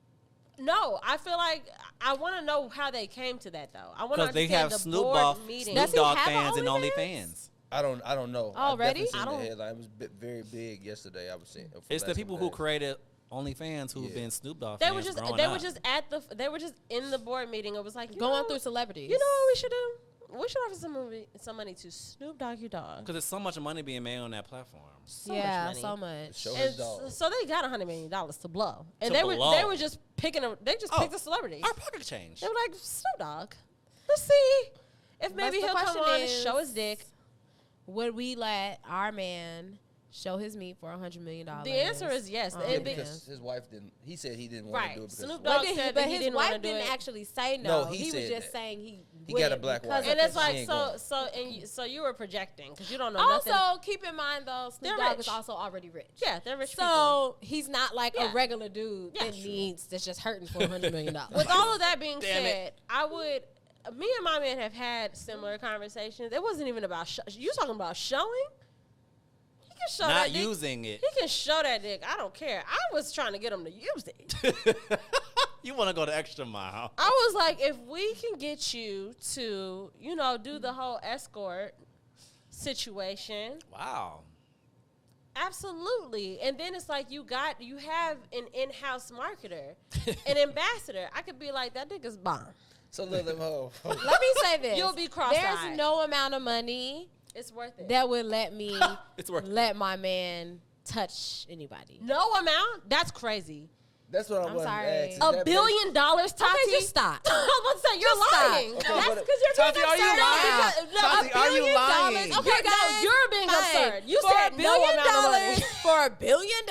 No, I feel like I want to know how they came to that though. I want to Because they understand have the Snoop board Dogg, meeting. Does Snoop he Dogg have a fans and OnlyFans? OnlyFans. I don't know. Already? I definitely seen I don't- the headline. It was very big yesterday. I was seeing. It's the people who created OnlyFans who've Yeah. been Snoop Dogg They fans were just growing they up. were just at the they were just in the board meeting. It was like you going know, through celebrities. You know what we should do? We should offer some money to Snoop Doggy Dog. Because there's so much money being made on that platform. So yeah, much money. so much. Show And his dog. so they got $100 million to blow, and To they blow. were just picking they just Oh, picked a celebrity. Our pocket change. They were like Snoop Dogg. Let's see if But maybe the he'll come question on and is, show his dick. Would we let our man show his meat for $100 million? The answer is yes. Yeah, because his wife didn't. He said he didn't want to do it because Snoop his wife- Dogg said but that he his didn't want to wife do didn't it. actually say No, no. he He was said just that. saying he He got a went black because wife. And of it's his like ain't so you were projecting because you don't know Also, nothing. keep in mind though, Snoop They're Dogg rich. is also already rich. Yeah, they're rich people. So he's not like Yeah. a regular dude Yeah, that sure. needs that's just hurting for $100 million. With all of that being Damn said, me and my man have had similar conversations. It wasn't even about you talking about showing. He can show Not that dick. using it. He can show that dick. I don't care. I was trying to get him to use it. You want to go the extra mile. I was like, if we can get you to, do the whole escort situation, Wow. absolutely. And then it's like you have an in-house marketer, an ambassador. I could be like, that dick is bomb. So let them hold. Let me say this. You'll be cross-eyed. There's no amount of money It's worth it. that would let me It's worth it. let my man touch anybody. No amount? That's crazy. That's what I I'm wanted sorry. to ask. Is $1 that billion, Tati? Okay, just stop. I was about to say, you're Just stop. lying. Okay, That's but- because you're Tati, being are you absurd. lying? No, Tati, are you $1 billion. lying? Okay, Okay, no, guys, you're being fine. absurd. You For said $1 no billion amount of money. for $1 billion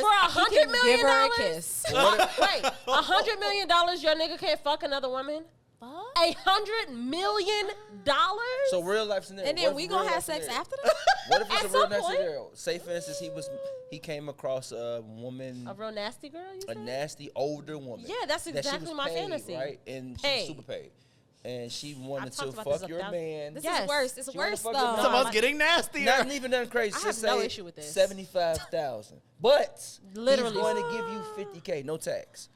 For $100 million? give her a kiss. Wait, $100 million, your nigga can't fuck another woman? $100 million? So real life scenario. And what then if we real gonna life have sex scenario? after that? What if it's At a real some life point. scenario? Say for instance he came across a woman, A real nasty girl, you a said? nasty older woman. Yeah, that's that she exactly was my paid, fantasy. Right, and she Paid. was super paid, and she wanted talked to about this fuck a your thousand- man. This Yes. is worse. It's She wanna worse fuck though. your man. Someone's getting nastier. Not even nothing crazy. I have Just no say issue with this. 75,000, but Literally. he's going to give you 50K, no tax.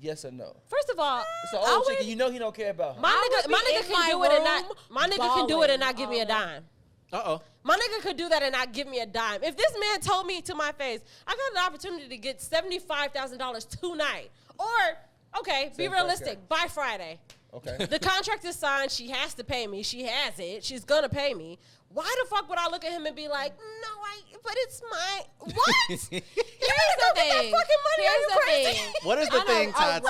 Yes or no? First of all, It's an I old chick, would- and you know he don't care about her. my would be nigga in can my do it and not. room My nigga can do it and not bawling give me a all dime. Uh-oh. My nigga could do that and not give me a dime. If this man told me to my face, I got an opportunity to get $75,000 tonight, or okay, be 75K. realistic, by Friday. Okay. The contract is signed. She has to pay me. She has it. She's gonna pay me. Why the fuck would I look at him and be like, no, but it's my what? You Here's better the go get that thing. fucking money. Are Here's you the crazy? thing. What is the I know, thing, Tati?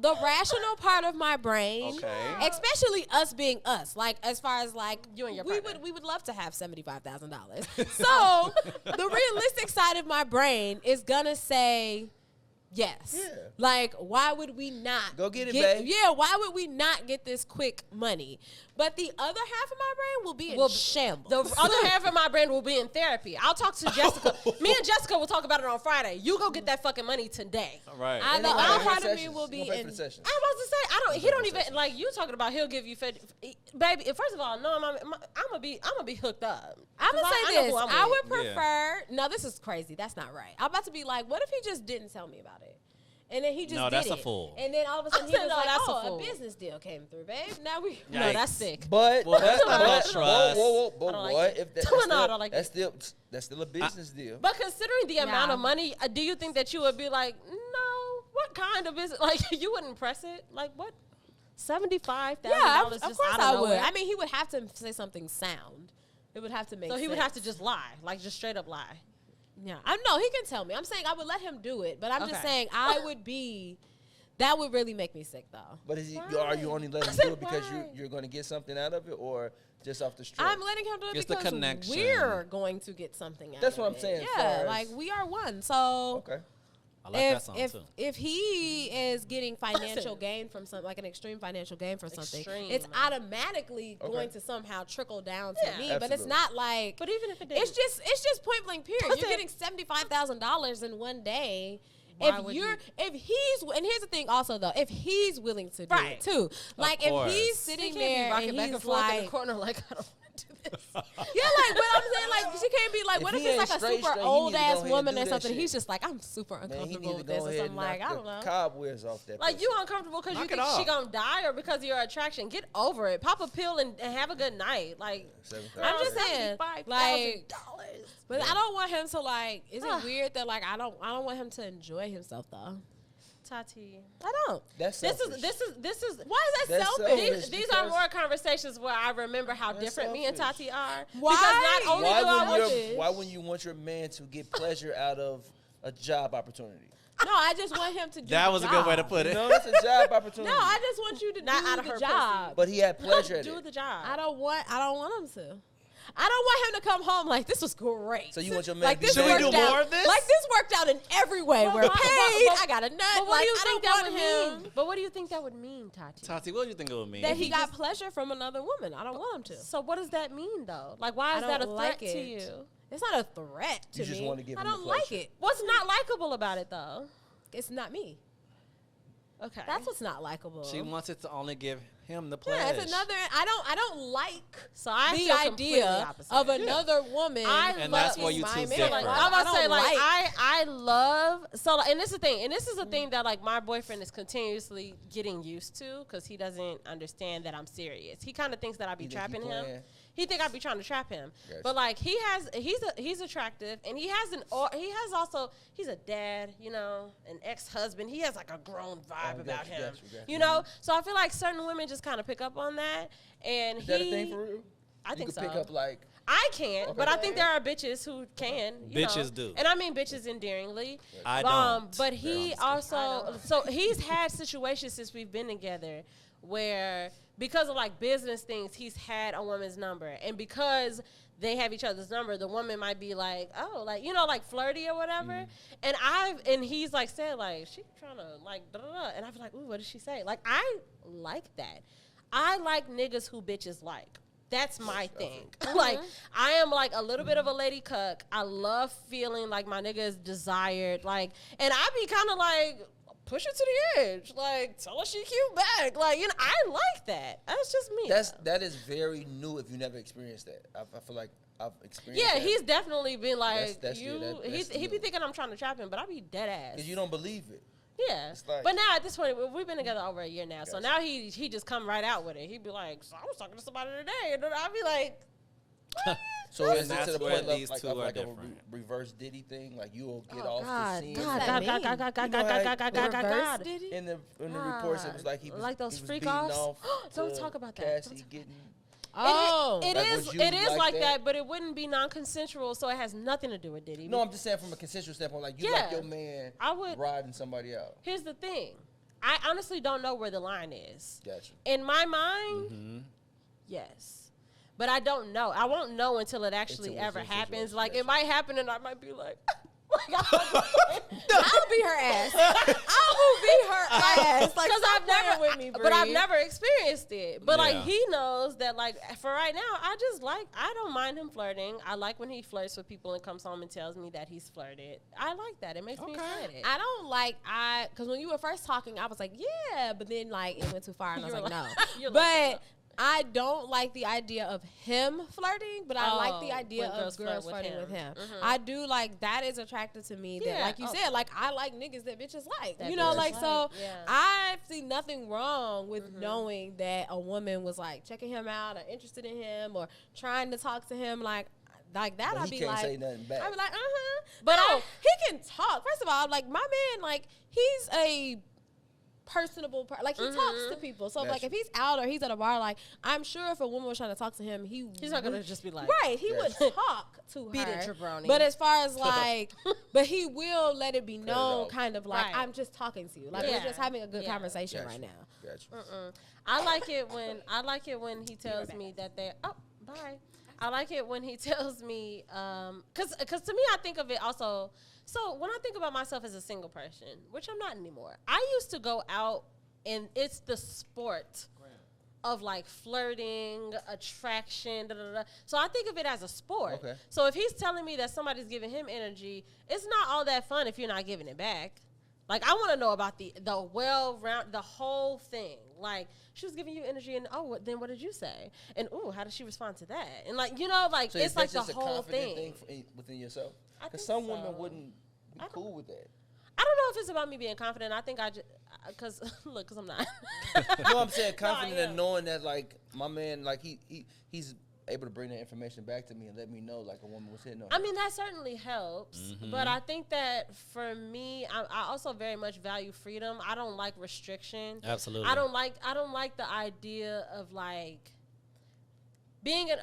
The rational part of my brain, Okay. especially us being us, like as far as like You and your we partner. would love to have $75,000. So the realistic side of my brain is gonna say yes. Yeah. Like, why would we not Go get it, babe. Yeah, why would we not get this quick money? But the other half of my brain will be in shambles. The other half of my brain will be in therapy. I'll talk to Jessica. Me and Jessica will talk about it on Friday. You go get that fucking money today. All right. I And know. they gonna Our pay for part of me sessions. will They be gonna pay in. for the sessions. I'm about to say, he Gonna don't pay even for like you talking about. He'll give you 50, baby. First of all, no, I'm gonna be hooked up. I'm gonna 'Cause say I know this. who I'm I with. would Yeah. prefer. No, this is crazy. That's not right. I'm about to be like, what if he just didn't tell me about it? And then he just No, did that's a it. fool. And then all of a sudden he said, was no, like, that's a oh, fool. a business deal came through, babe. Now we. No, Yikes. that's sick. But Well, that's not about trust. Whoa, I don't like what it. if that, No, that's, no, I still, don't like that's still that's still a business deal? But considering the amount Nah. of money, do you think that you would be like, no? What kind of business? Like you wouldn't press it? Like what? $75,000 Yeah, of just course out of I would. nowhere? I mean, he would have to say something sound. It would have to make So he would sense. have to just lie, like just straight up lie. Yeah, I know he can tell me. I'm saying I would let him do it, but I'm just Okay. saying I would be. That would really make me sick, though. But is he, Why? are you only letting I him said do it because why? you're going to get something out of it, or just off the strip? I'm letting him do it It's the because connection. we're going to get something out That's of what I'm it. saying, Yeah, far as- like we are one. So Okay. I like that if song if too. if he is getting financial Listen. gain from something, like an extreme financial gain from something, Extreme. it's automatically Okay. going to somehow trickle down to Yeah. me. But it's Absolutely. not like But even if it did, it's just point blank period. Listen. You're getting $75,000 in one day. Why would you? If he's, and here's the thing also though, if he's willing to do Right. it too, like if course. he's he sitting can't there be rocking and back he's and forth in like, the corner, like I don't want to do this. yeah, like, but I'm saying, like, she can't be like, If what if he it's ain't like a straight, super straight, he old need to go ass ahead and woman do or that something? shit. He's just like, I'm super Man, he uncomfortable need to with go this or ahead something. and Like, knock I don't know. the cobwebs off that. Like pussy. you uncomfortable because you Knock it think she off. gonna die or because of your attraction. Get over it. Pop a pill and have a good night. Like I'm just saying, like, $75,000. but I don't want him to like. Is Ah. it weird that like I don't want him to enjoy himself though? Tati. I don't. That's This selfish. is Why is that That's selfish? selfish. these are because- more conversations where I remember how That's different me and selfish. Tati are. Why? Because not only Why do I wouldn't want your Why wouldn't you want your man to get pleasure out of a job opportunity? No, I just want him to do That the was a good way to job. put You it. know, it's a job opportunity. No, I just want you to Not do out of the her job. But he had pleasure at do it. the job. I don't want him to. I don't want him to come home like this was great. So you want your man like to be this mad? Should we worked do out, more of this? Like this worked out in every way. We're but- paid. but- I got a nut. But what Like do you I think don't that would want him mean? But what do you think that would mean, Tati? Tati, what do you think it would mean? that he got pleasure from another woman. I don't want him to. So what does that mean though? Like, why I is that a don't threat like to it. you? It's not a threat to You just me. wanna give I him the don't like pleasure. it. What's not likable about it though? It's not me. Okay, That's what's not likable. She wants it to only give him the pleasure. Yeah, it's another. I don't like so I the feel completely idea opposite. of another woman. And that's where you my two man. differ. Like, Right. I'm about to say, don't like, I love, so, like, and this is the thing, and this is a thing that, like, my boyfriend is continuously getting used to, because he doesn't understand that I'm serious. He kind of thinks that I be He think trapping you him. playing? He think I be trying to trap him. Gotcha. But, like, he's attractive, and he's a dad, you know, an ex-husband. He has, like, a grown vibe about him. Gotcha. You know? So I feel like certain women just kind of pick up on that, and Is that a thing for real? I think you so. could pick up like. I can't, Okay. but I think there are bitches who can. You Bitches know. do. And I mean bitches endearingly. I don't. But he also, so he's had situations since we've been together where, because of like business things, he's had a woman's number. And because they have each other's number, the woman might be like, oh, like, you know, like flirty or whatever. And he's like said, like, she trying to like, da, da, da. And I was like, ooh, what did she say? Like, I like that. I like niggas who bitches like. That's my thing. Like, I am like a little bit of a lady cuck. I love feeling like my nigga is desired. Like, and I be kind of like, push it to the edge. Like, tell her she cute back. Like, you know, I like that. That's just me. That is very new if you never experienced that. I feel like I've experienced yeah, that. he's definitely been like, That's you. good. That's He be new. thinking I'm trying to trap him, but I be dead ass. Because you don't believe it. Yeah, It's like- but now at this point, we've been together over a year now. So Gotcha. now he just come right out with it. He'd be like, so I was talking to somebody today. And then I'd be like, So And is it that's to the where point of these like, two of are like a different. reverse Diddy thing? Like you'll get oh, off God, the scene. God, What does God, that God, mean? God, God, God, You know God, how God, God, God, God, Reverse God. did it? In the reports, it was like he was Like those he was freak beating offs? off Don't to talk about that. Cassie getting. Oh, It Like, is would you it is like like that? that, but it wouldn't be non-consensual, so it has nothing to do with Diddy. No, I'm just saying from a consensual standpoint. Like you Yeah. like your man I would- riding somebody out. Here's the thing. I honestly don't know where the line is. Gotcha. In my mind, yes. But I don't know. I won't know until it actually Until it's ever in happens. situation, Like, gotcha. it might happen and I might be like, I'll be her ass. I will be her ass. Like, because stop I've never, playing with me, but I've Bree. never experienced it. But like Yeah. he knows that, like for right now, I don't mind him flirting. I like when he flirts with people and comes home and tells me that he's flirted. I like that. It makes me excited. I don't like because when you were first talking, I was like, yeah, but then like it went too far, and I was You're like, like- no. you're But like, I don't like the idea of him flirting, but I like the Oh, idea when of girls flirt girls with flirting him. with him. Mhm. I do like that is attractive to me. That, Yeah, like you oh. said, like I like niggas that bitches like. That You know, bitches like so. like, yeah. I see nothing wrong with knowing that a woman was like checking him out or interested in him or trying to talk to him like that. But I'd he be can't like, say nothing back. I'd be like, But no, he can talk. First of all, like my man, like he's a personable like he talks to people. So like Gotcha. if he's out or he's at a bar, like I'm sure if a woman was trying to talk to him, he's He's not gonna just be like, right. He would Gotcha. talk to Beat her. it, jabroni. But as far as like, but he will let it be it known, off. kind of like Right. I'm just talking to you, like Yeah. we're just having a good Yeah. conversation Gotcha. right now. Gotcha. I like it when he tells me that they bye. I like it when he tells me cuz to me I think of it also. So when I think about myself as a single person, which I'm not anymore. I used to go out and it's the sport of like flirting, attraction, da, da, da. So I think of it as a sport. Okay. So if he's telling me that somebody's giving him energy, it's not all that fun if you're not giving it back. Like I want to know about the the whole thing. Like she was giving you energy, and then what did you say? And how did she respond to that? And like like So it's is like that the just a whole confident thing. within yourself? I Because think some women so. wouldn't be cool with that. I don't know if it's about me being confident. I think I just because I'm not. You know what I'm saying? Confident am. in knowing that like my man, like he's able to bring that information back to me and let me know like a woman was hitting on I him. mean, that certainly helps. But I think that for me, I also very much value freedom. I don't like restriction. Absolutely. I don't like the idea of like being in,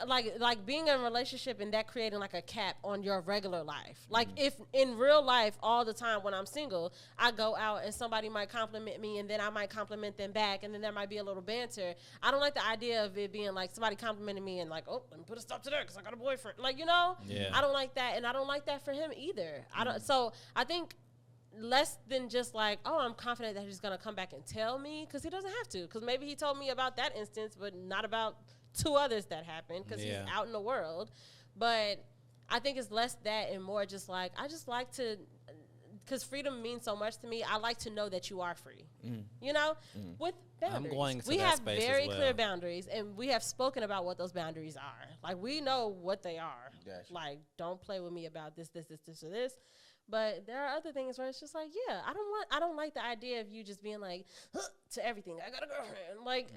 being in a relationship and that creating like a cap on your regular life. Like if in real life all the time when I'm single, I go out and somebody might compliment me and then I might compliment them back and then there might be a little banter. I don't like the idea of it being like somebody complimenting me and like, oh, let me put a stop to that because I got a boyfriend. Like, you know, I don't like that, and I don't like that for him either. I don't. So I think less than just like, oh, I'm confident that he's gonna come back and tell me, because he doesn't have to. Because maybe he told me about that instance, but not about 2 others that happened because he's out in the world. But I think it's less that and more just like, I just like to, because freedom means so much to me. I like to know that you are free, you know, with boundaries. I'm going to we that have space very as well. clear boundaries, and we have spoken about what those boundaries are. Like, we know what they are. Gotcha. Like, don't play with me about this, or this. But there are other things where it's just like, yeah, I don't like the idea of you just being like, huh, to everything. I got a girlfriend. Like,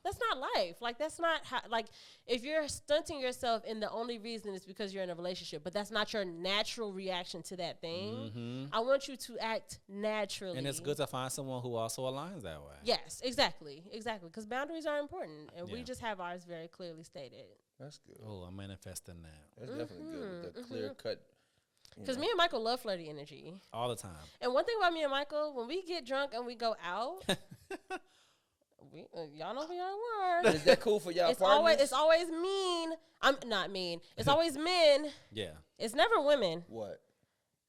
that's not life. Like, that's not how, like, if you're stunting yourself and the only reason is because you're in a relationship, but that's not your natural reaction to that thing, I want you to act naturally. And it's good to find someone who also aligns that way. Yes, exactly. Because boundaries are important, and we just have ours very clearly stated. That's good. Oh, I'm manifesting that. That's definitely good with the clear cut. Because me and Michael love flirty energy. All the time. And one thing about me and Michael, when we get drunk and we go out, y'all know who y'all are. Is that cool for y'all partners? It's always mean. I'm not mean. It's always men. Yeah. It's never women. What?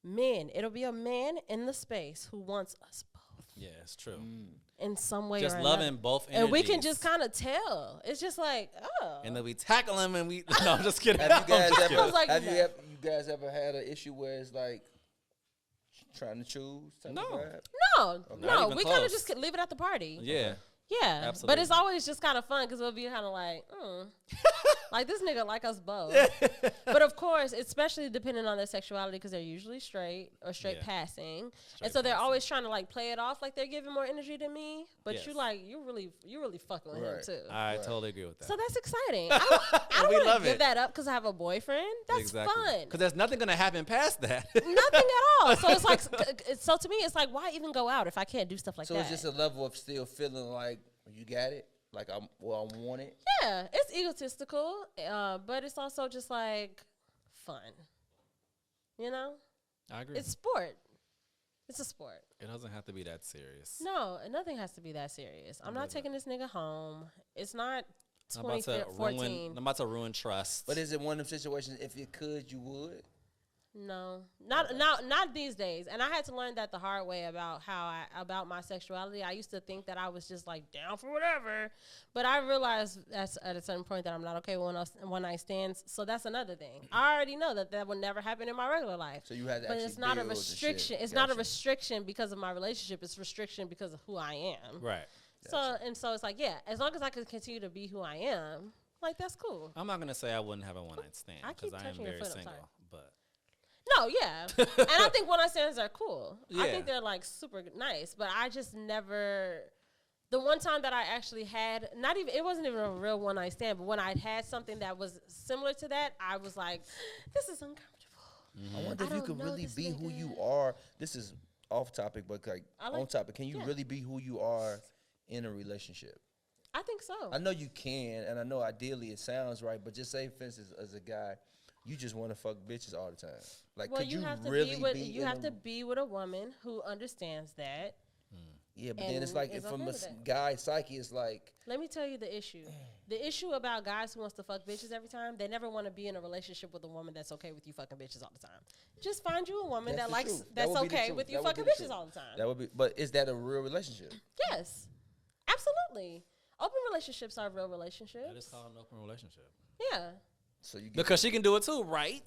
Men. It'll be a man in the space who wants us both. Yeah, it's true. In some way Just or loving another. both energies. And we can just kind of tell. It's just like, oh. And then we tackle them and we... No, I'm just kidding. Have you guys I was like, you guys ever had an issue where it's like trying to choose? No. No. Not even We kind of close. just leave it at the party. Yeah. Yeah, Absolutely. but it's always just kind of fun because we'll be kind of like, like this nigga like us both. But of course, especially depending on their sexuality, because they're usually straight or straight passing, and so they're always trying to like play it off like they're giving more energy to me. But you like you really fucking with him too. I totally agree with that. So that's exciting. I don't We want love to give it. that up because I have a boyfriend. That's fun. Because there's nothing going to happen past that. Nothing at all. So it's like, so to me, it's like, why even go out if I can't do stuff like So that? it's just a level of still feeling like you got it, like I want it. Yeah, it's egotistical, but it's also just like fun. You know, I agree. it's sport. It's a sport. It doesn't have to be that serious. No, nothing has to be that serious. I'm not taking this nigga home. It's not I'm about to 2014. I'm about to ruin trust. But is it one of them situations, if you could, you would? No, not these days. And I had to learn that the hard way about about my sexuality. I used to think that I was just like down for whatever, but I realized that's at a certain point that I'm not okay with one night stands. So that's another thing. I already know that would never happen in my regular life. So you had to but actually it's not a build the shit. restriction. It's not a Gotcha. restriction because of my relationship. It's restriction because of who I am. Right. So it's like, yeah, as long as I can continue to be who I am, like that's cool. I'm not going to say I wouldn't have a one-night stand I keep because I am touching your very foot, I'm single. sorry. But No, yeah. And I think one night stands are cool. I Yeah. think they're like super nice, but I just never. The one time that I actually had, it wasn't even a real one night stand, but when I had something that was similar to that, I was like, this is uncomfortable. I wonder if you don't could know really this be who nigga. you are. This is off topic, but like on topic. Can you really be who you are in a relationship? I think so. I know you can, and I know ideally it sounds right, but just say, for instance, as a guy, you just want to fuck bitches all the time. Like, Well, could you have to really be with, be you in have a- to be with a woman who understands that. Yeah, but then it's and like is from okay a with that. guy's psyche, it's like, Let me tell you the issue. The issue about guys who wants to fuck bitches every time, they never want to be in a relationship with a woman that's okay with you fucking bitches all the time. Just find you a woman That's that the likes truth. That that's would be the okay truth. with you That would fucking be the bitches truth. all the time. that would be, but is that a real relationship? Yes, absolutely. Open relationships are real relationships. that is called an open relationship. Yeah, So you get Because she can do it too, right?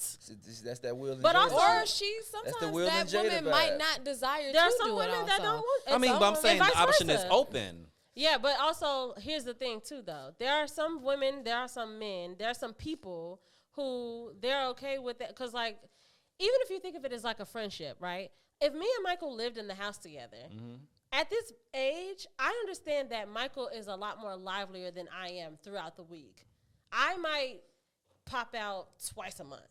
that's that Will and But Jada also- vibe. Or sometimes the Will and that Jada woman vibe. might not desire there are to some do it women that also. don't want. I mean, but I'm saying and the vice option is versa. open. Yeah, but also here's the thing too, though. There are some women, there are some men, there are some people who they're okay with it. Because, like, even if you think of it as like a friendship, right? If me and Michael lived in the house together, at this age, I understand that Michael is a lot more livelier than I am throughout the week. I might pop out twice a month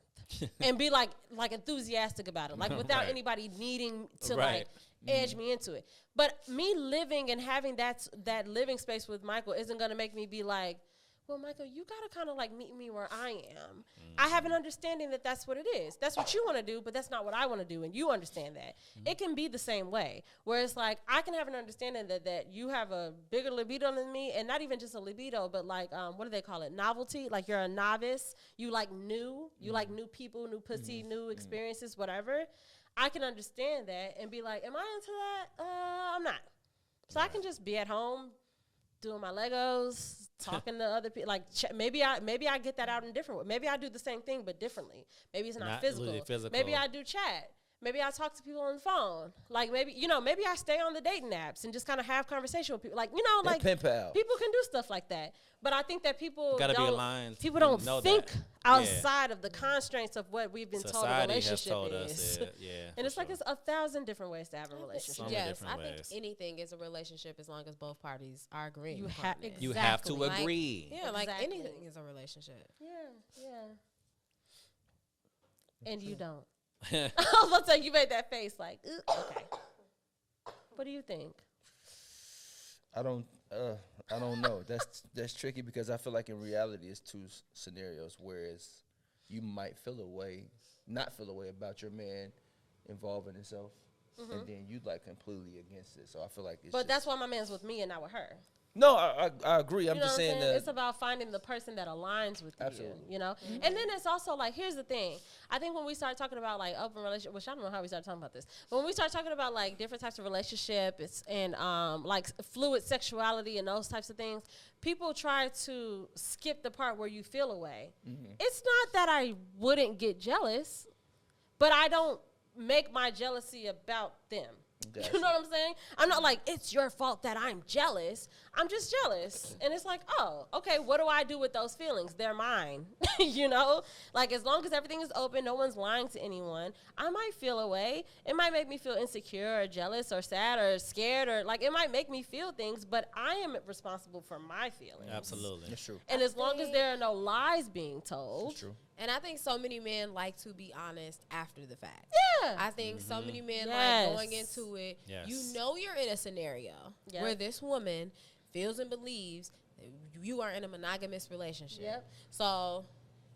and be like enthusiastic about it, like without Right. anybody needing to Right. like edge me into it. But me living and having that living space with Michael isn't gonna make me be like, well, Michael, you got to kind of like meet me where I am. I have an understanding that that's what it is. That's what you want to do, but that's not what I want to do. And you understand that. It can be the same way, where it's like, I can have an understanding that you have a bigger libido than me, and not even just a libido, but like, what do they call it? Novelty. Like you're a novice. You like new. You like new people, new pussy, new experiences, whatever. I can understand that and be like, am I into that? I'm not. So I can just be at home, doing my Legos, talking to other people. Like maybe I get that out in different way. Maybe I do the same thing but differently. Maybe it's not physical. Really physical. Maybe I do chat. Maybe I talk to people on the phone. Like maybe I stay on the dating apps and just kind of have conversation with people. Like like pen pal. people can do stuff like that. But I think that people gotta be don't. aligned. People don't know think that. outside of the constraints of what we've been told a Society has relationship told is. us it, yeah, and for it's like sure. it's 1,000 different ways to have a relationship. So many Yes, different I think ways. anything is a relationship as long as both parties are agreeing. You upon have it. You have to exactly. agree. Yeah, like Exactly. anything is a relationship. Yeah. And you don't. I was about to say, you made that face like, "Ugh." Okay. What do you think? I don't know. That's tricky because I feel like in reality it's two scenarios. Whereas you might not feel a way about your man involving himself, and then you like completely against it. So I feel like it's. But that's why my man's with me and not with her. No, I agree. I'm You know just what saying I'm that. It's about finding the person that aligns with Absolutely. you, And then it's also like, here's the thing. I think when we start talking about like open relationship, which I don't know how we started talking about this, but when we start talking about like different types of relationships and like fluid sexuality and those types of things, people try to skip the part where you feel away. It's not that I wouldn't get jealous, but I don't make my jealousy about them. Gotcha. You know what I'm saying? I'm not like, it's your fault that I'm jealous. I'm just jealous. And it's like, oh, okay, what do I do with those feelings? They're mine. Like as long as everything is open, no one's lying to anyone, I might feel away. It might make me feel insecure or jealous or sad or scared or like it might make me feel things, but I am responsible for my feelings. Absolutely. That's true. And as long as there are no lies being told. That's true. And I think so many men like to be honest after the fact. Yeah. I think so many men Yes. like going into it. Yes. You know you're in a scenario Yep. where this woman feels and believes that you are in a monogamous relationship. Yep. So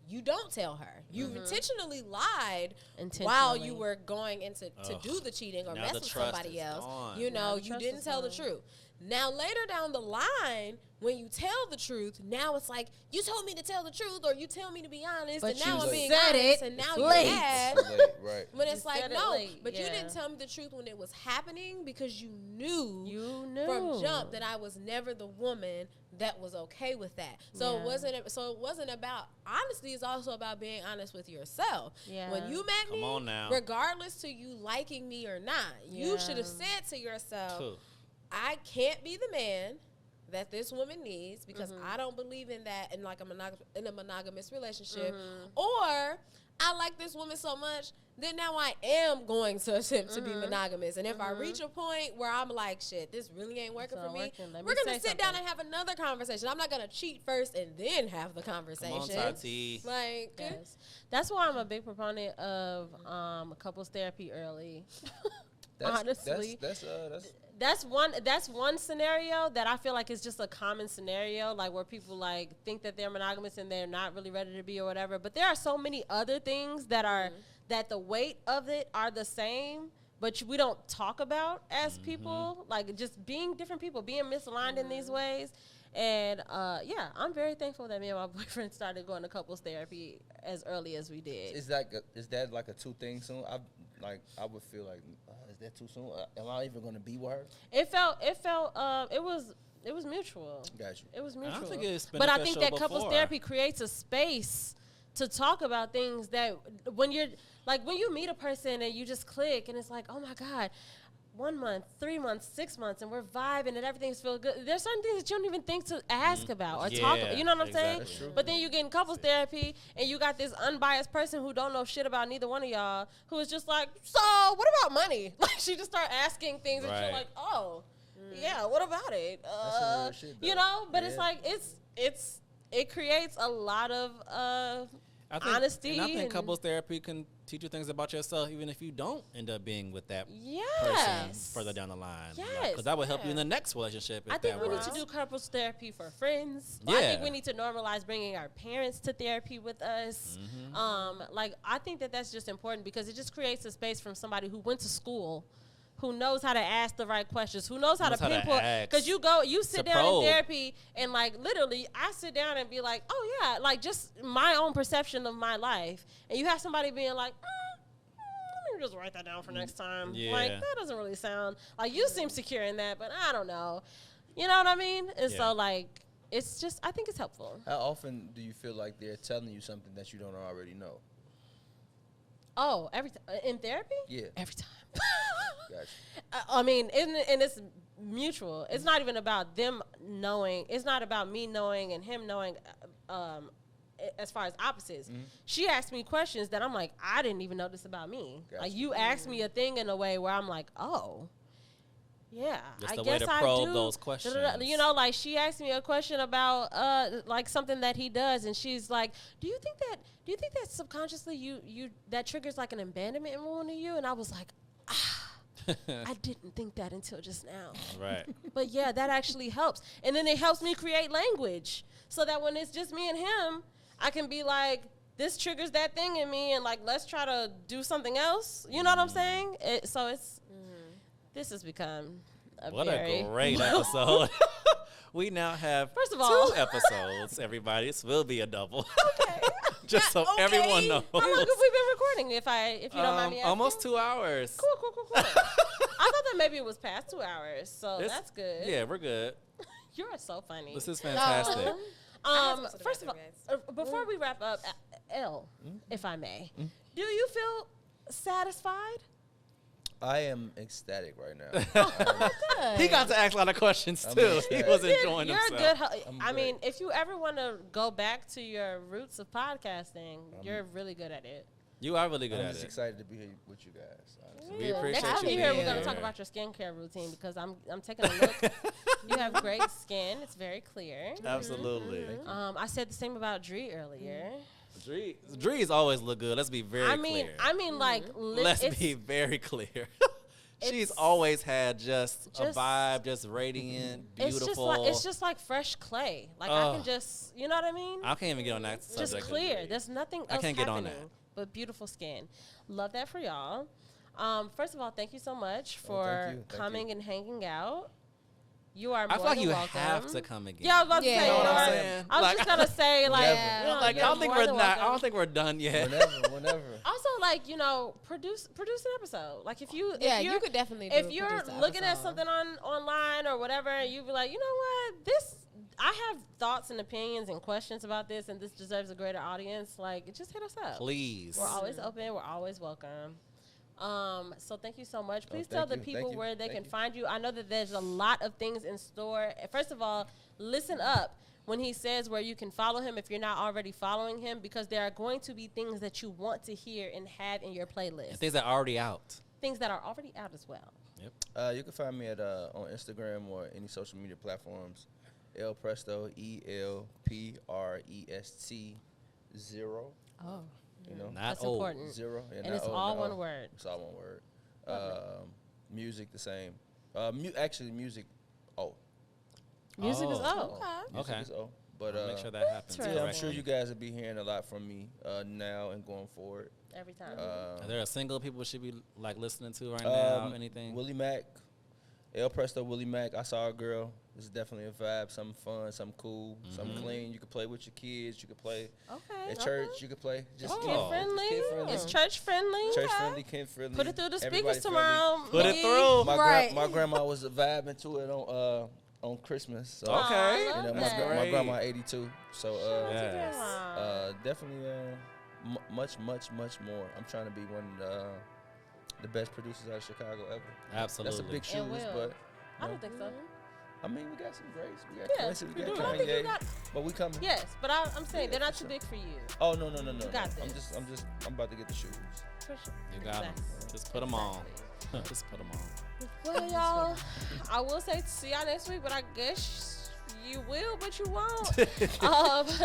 you don't tell her. You intentionally lied while Intentionally. you were going into to do the cheating or Now mess the with trust somebody is else. gone. You know, the you trust didn't is tell the gone. truth. Now later down the line, when you tell the truth, now it's like you told me to tell the truth or you tell me to be honest, But and now you I'm being said honest, it and now late. you're mad. Too late, right. When You it's like, said it no, late, but you yeah. didn't tell me the truth when it was happening because you knew You from knew. jump that I was never the woman that was okay with that. So Yeah. it wasn't about honesty. It's also about being honest with yourself. Yeah. When you met Come me, on now. regardless to you liking me or not, you Yeah. should have said to yourself, True. I can't be the man that this woman needs because Mm-hmm. I don't believe in that in like in a monogamous relationship, Mm-hmm. or I like this woman so much that now I am going to attempt to be Mm-hmm. monogamous. And if I reach a point where I'm like, shit, this really ain't working It's for not me, working. Let we're me gonna say sit down something. and have another conversation. I'm not gonna cheat first and then have the conversation. Come on, Tati. Like, Yes. That's why I'm a big proponent of couples therapy early. Honestly. That's That's one scenario that I feel like is just a common scenario, like where people like think that they're monogamous and they're not really ready to be or whatever. But there are so many other things that are that the weight of it are the same, but we don't talk about as people, like just being different people, being misaligned in these ways. And yeah, I'm very thankful that me and my boyfriend started going to couples therapy as early as we did. Is that like a two thing soon? I would feel like is that too soon? Am I even gonna be with her? It was mutual. Got you. It was I mutual. don't think it's But I think beneficial that couples before. therapy creates a space to talk about things that when you're like when you meet a person and you just click and it's like, oh my God, 1 month, 3 months, 6 months, and we're vibing and everything's feel good. There's certain things that you don't even think to ask about or talk about. You know what I'm saying? That's true. But then you get in couples therapy and you got this unbiased person who don't know shit about neither one of y'all who is just like, so what about money? Like she just start asking things and you're Right. like, oh, yeah, what about it? some real shit, You though. know, but it's Yeah. like it creates a lot of honesty. And I think and- couples therapy can teach you things about yourself, even if you don't end up being with that person Yes. further down the line. Yes, Because that would help you in yeah. the next relationship. If I think that we need works. to do couples therapy for friends. I think Yeah. we need to normalize bringing our parents to therapy with us. Like I think that that's just important because it just creates a space from somebody who went to school, who knows how to ask the right questions, who knows how to pinpoint. Because you sit down probe. in therapy and like literally, I sit down and be like, oh yeah, like just my own perception of my life, and you have somebody being like. Let me just write that down for next time. Yeah. Like that doesn't really sound like you seem secure in that, but I don't know. You know what I mean? And Yeah. so like it's just I think it's helpful. How often do you feel like they're telling you something that you don't already know? Oh, every time in therapy? Yeah. Every time. Gotcha. I mean, and it's mutual. It's not even about them knowing. It's not about me knowing and him knowing. As far as opposites, she asked me questions that I'm like, I didn't even know this about me. Gotcha. Like you asked me a thing in a way where I'm like, oh, yeah, Just I the way guess to I probe do. those questions. You know, like she asked me a question about like something that he does, and she's like, do you think that subconsciously you that triggers like an abandonment wound in you? And I was like, I didn't think that until just now. Right. But yeah, that actually helps. And then it helps me create language so that when it's just me and him, I can be like, this triggers that thing in me, and like, let's try to do something else. You know what I'm saying? This has become a What very a great episode. We now have First of all- 2 episodes, everybody. This will be a double. okay. Just so Okay. everyone knows. How long have we been recording? If you don't mind me asking. Almost 2 hours. Cool. I thought that maybe it was past 2 hours, so It's- that's good. Yeah, we're good. You're so funny. This is fantastic. First of all, before we wrap up, L, if I may, do you feel satisfied? I am ecstatic right now. He got to ask a lot of questions I'm too. He excited. was enjoying You're a himself. good. I'm I mean, great. if you ever want to go back to your roots of podcasting, you're really good at it. You are really good I'm at just it. excited to be here with you guys. Honestly. We appreciate Next time you you're here, being we're going to here. talk about your skincare routine because I'm taking a look. You have great skin. It's very clear. Absolutely. I said the same about Dree earlier. Drees always look good. Let's be very I mean, clear. like, Let's it's- be very clear. She's It's- always had just a Just- vibe, just radiant, beautiful. It's just like fresh clay. Like I can just, you know what I mean? I can't even get on that subject. Just clear. There's nothing else I can't get on happening that. but beautiful skin. Love that for y'all. First of all, thank you so much Oh, for thank you. coming and hanging out. You are more I feel like than you welcome. have to come again. Yeah, I was about to Yeah. say. You know what I'm saying? I was Like- just gonna say, like, Whenever. you know, Like, you're I don't think more we're than not. I welcome. don't think we're done yet. Whenever. Also, like, you know, produce an episode. Like, if you, Yeah, if you you're, could definitely. if you're looking at something on. online or whatever, and you be like, you know what, I have thoughts and opinions and questions about this, and this deserves a greater audience. Like, just hit us up. Please. We're always open. We're always welcome. So thank you so much. Please thank tell the you, people thank you, where they thank can you. find you. I know that there's a lot of things in store. First of all, listen up when he says where you can follow him if you're not already following him, because there are going to be things that you want to hear and have in your playlist. Things that are already out. Things that are already out as well. Yep. You can find me at on Instagram or any social media platforms. El Presto, ELPREST 0. Oh, You know, Not that's old. important. 0. Yeah, And not it's O, all not one O. word. It's all one word. Lovely. Music the same. Actually, music. Oh, Music is Oh. music Okay. is O. But I'll make sure that happens. Interesting. yeah, I'm correctly. sure you guys will be hearing a lot from me now and going forward. Every time. Are there a single people should be like listening to right now? Anything? Willie Mack, El Presto, Willie Mack. I saw a girl. This is definitely a vibe. Something fun, something cool, something clean. You can play with your kids. You can play Okay. at church. You can play just Oh. Kid just friendly. kid friendly. It's church friendly. Church friendly, kid friendly. Put it through the everybody speakers friendly. tomorrow. Put it Miggy. through. Right. My grandma was vibing to it on Christmas. So Aw, Okay. I you love know, that. my grandma 82. So Yes. definitely much more. I'm trying to be one of the best producers out of Chicago ever. Absolutely. That's a big It shoes, will. but I don't think so. I mean, we got some greats. We got Yeah, Quincy, we got I don't think you Kanye, got. but we coming. Yes, but I'm saying Yeah, they're not for too sure. big for you. Oh no. You got I'm this. I'm about to get the shoes. For sure. You got 'em. Exactly. Just put them on. Exactly. Just put them on. Well, y'all, I will say see y'all next week, but I guess You will, but you won't.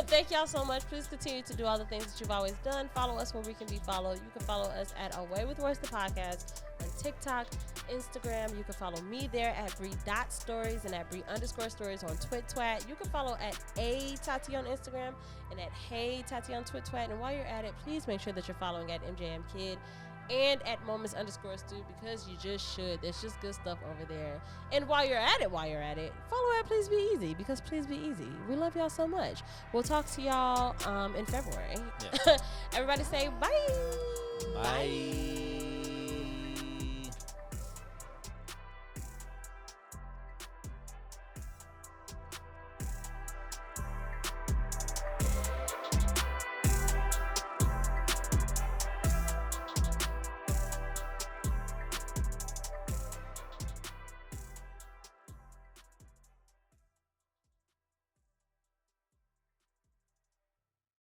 Thank y'all so much. Please continue to do all the things that you've always done. Follow us where we can be followed. You can follow us at Away with Words the Podcast on TikTok, Instagram. You can follow me there at Bree.stories and at Bree_stories on TwitTwat. You can follow at A_Tati on Instagram and at Hey Tati on TwitTwat. And while you're at it, please make sure that you're following at MJM Kid and at moments_stu because you just should. There's just good stuff over there. And while you're at it, follow at Please Be Easy because Please Be Easy. We love y'all so much. We'll talk to y'all in February. Yeah. Everybody say bye. Bye.